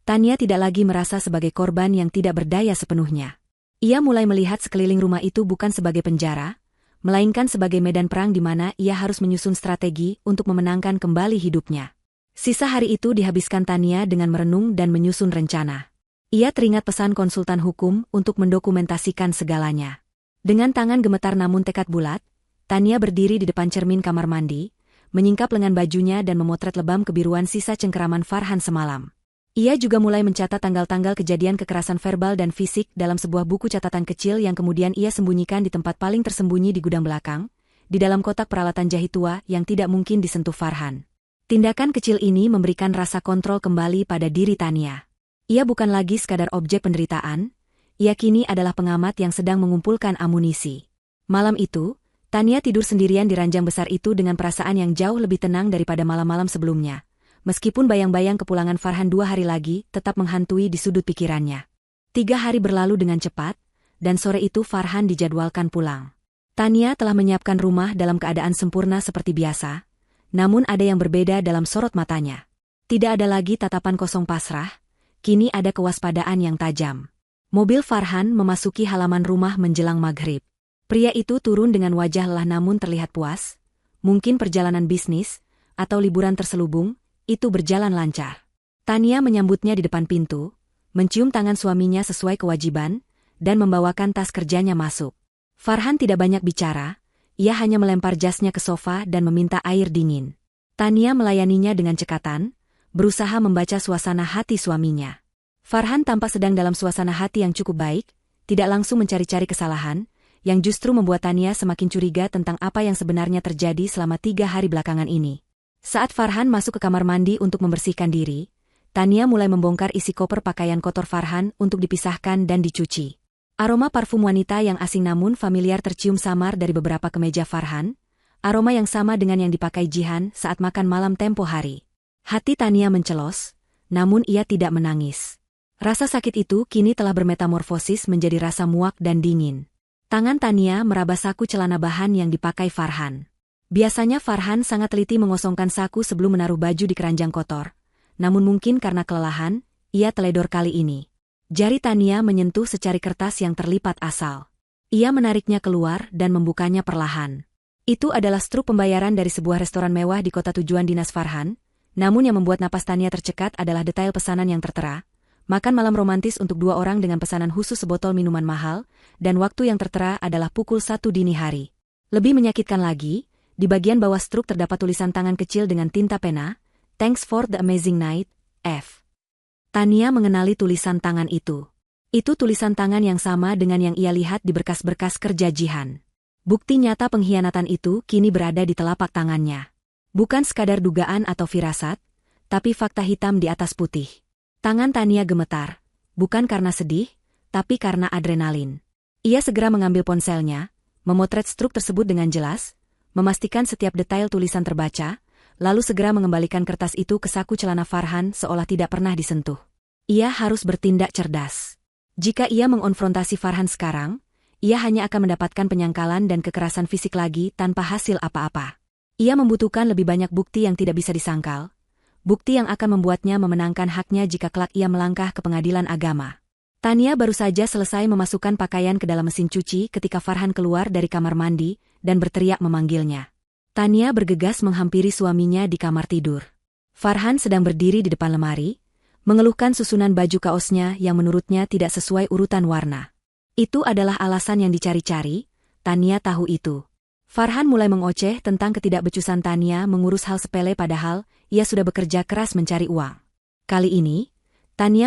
Tania tidak lagi merasa sebagai korban yang tidak berdaya sepenuhnya. Ia mulai melihat sekeliling rumah itu bukan sebagai penjara, melainkan sebagai medan perang di mana ia harus menyusun strategi untuk memenangkan kembali hidupnya. Sisa hari itu dihabiskan Tania dengan merenung dan menyusun rencana. Ia teringat pesan konsultan hukum untuk mendokumentasikan segalanya. Dengan tangan gemetar namun tekad bulat, Tania berdiri di depan cermin kamar mandi, menyingkap lengan bajunya dan memotret lebam kebiruan sisa cengkeraman Farhan semalam. Ia juga mulai mencatat tanggal-tanggal kejadian kekerasan verbal dan fisik dalam sebuah buku catatan kecil yang kemudian ia sembunyikan di tempat paling tersembunyi di gudang belakang, di dalam kotak peralatan jahit tua yang tidak mungkin disentuh Farhan. Tindakan kecil ini memberikan rasa kontrol kembali pada diri Tania. Ia bukan lagi sekadar objek penderitaan, ia kini adalah pengamat yang sedang mengumpulkan amunisi. Malam itu, Tania tidur sendirian di ranjang besar itu dengan perasaan yang jauh lebih tenang daripada malam-malam sebelumnya. Meskipun bayang-bayang kepulangan Farhan 2 hari lagi tetap menghantui di sudut pikirannya. 3 hari berlalu dengan cepat, dan sore itu Farhan dijadwalkan pulang. Tania telah menyiapkan rumah dalam keadaan sempurna seperti biasa, namun ada yang berbeda dalam sorot matanya. Tidak ada lagi tatapan kosong pasrah, kini ada kewaspadaan yang tajam. Mobil Farhan memasuki halaman rumah menjelang maghrib. Pria itu turun dengan wajah lelah namun terlihat puas, mungkin perjalanan bisnis, atau liburan terselubung, itu berjalan lancar. Tania menyambutnya di depan pintu, mencium tangan suaminya sesuai kewajiban, dan membawakan tas kerjanya masuk. Farhan tidak banyak bicara, ia hanya melempar jasnya ke sofa dan meminta air dingin. Tania melayaninya dengan cekatan, berusaha membaca suasana hati suaminya. Farhan tampak sedang dalam suasana hati yang cukup baik, tidak langsung mencari-cari kesalahan, yang justru membuat Tania semakin curiga tentang apa yang sebenarnya terjadi selama 3 hari belakangan ini. Saat Farhan masuk ke kamar mandi untuk membersihkan diri, Tania mulai membongkar isi koper pakaian kotor Farhan untuk dipisahkan dan dicuci. Aroma parfum wanita yang asing namun familiar tercium samar dari beberapa kemeja Farhan, aroma yang sama dengan yang dipakai Jihan saat makan malam tempo hari. Hati Tania mencelos, namun ia tidak menangis. Rasa sakit itu kini telah bermetamorfosis menjadi rasa muak dan dingin. Tangan Tania meraba saku celana bahan yang dipakai Farhan. Biasanya Farhan sangat teliti mengosongkan saku sebelum menaruh baju di keranjang kotor. Namun mungkin karena kelelahan, ia teledor kali ini. Jari Tania menyentuh secari kertas yang terlipat asal. Ia menariknya keluar dan membukanya perlahan. Itu adalah struk pembayaran dari sebuah restoran mewah di kota tujuan dinas Farhan, namun yang membuat napas Tania tercekat adalah detail pesanan yang tertera. Makan malam romantis untuk 2 orang dengan pesanan khusus sebotol minuman mahal, dan waktu yang tertera adalah pukul 1 dini hari. Lebih menyakitkan lagi, di bagian bawah struk terdapat tulisan tangan kecil dengan tinta pena, "Thanks for the amazing night, F." Tania mengenali tulisan tangan itu. Itu tulisan tangan yang sama dengan yang ia lihat di berkas-berkas kerja Jihan. Bukti nyata pengkhianatan itu kini berada di telapak tangannya. Bukan sekadar dugaan atau firasat, tapi fakta hitam di atas putih. Tangan Tania gemetar, bukan karena sedih, tapi karena adrenalin. Ia segera mengambil ponselnya, memotret struk tersebut dengan jelas, memastikan setiap detail tulisan terbaca, lalu segera mengembalikan kertas itu ke saku celana Farhan seolah tidak pernah disentuh. Ia harus bertindak cerdas. Jika ia mengonfrontasi Farhan sekarang, ia hanya akan mendapatkan penyangkalan dan kekerasan fisik lagi tanpa hasil apa-apa. Ia membutuhkan lebih banyak bukti yang tidak bisa disangkal, bukti yang akan membuatnya memenangkan haknya jika kelak ia melangkah ke pengadilan agama. Tania baru saja selesai memasukkan pakaian ke dalam mesin cuci ketika Farhan keluar dari kamar mandi dan berteriak memanggilnya. Tania bergegas menghampiri suaminya di kamar tidur. Farhan sedang berdiri di depan lemari, mengeluhkan susunan baju kaosnya yang menurutnya tidak sesuai urutan warna. Itu adalah alasan yang dicari-cari, Tania tahu itu. Farhan mulai mengoceh tentang ketidakbecusan Tania mengurus hal sepele padahal ia sudah bekerja keras mencari uang. Kali ini, Tania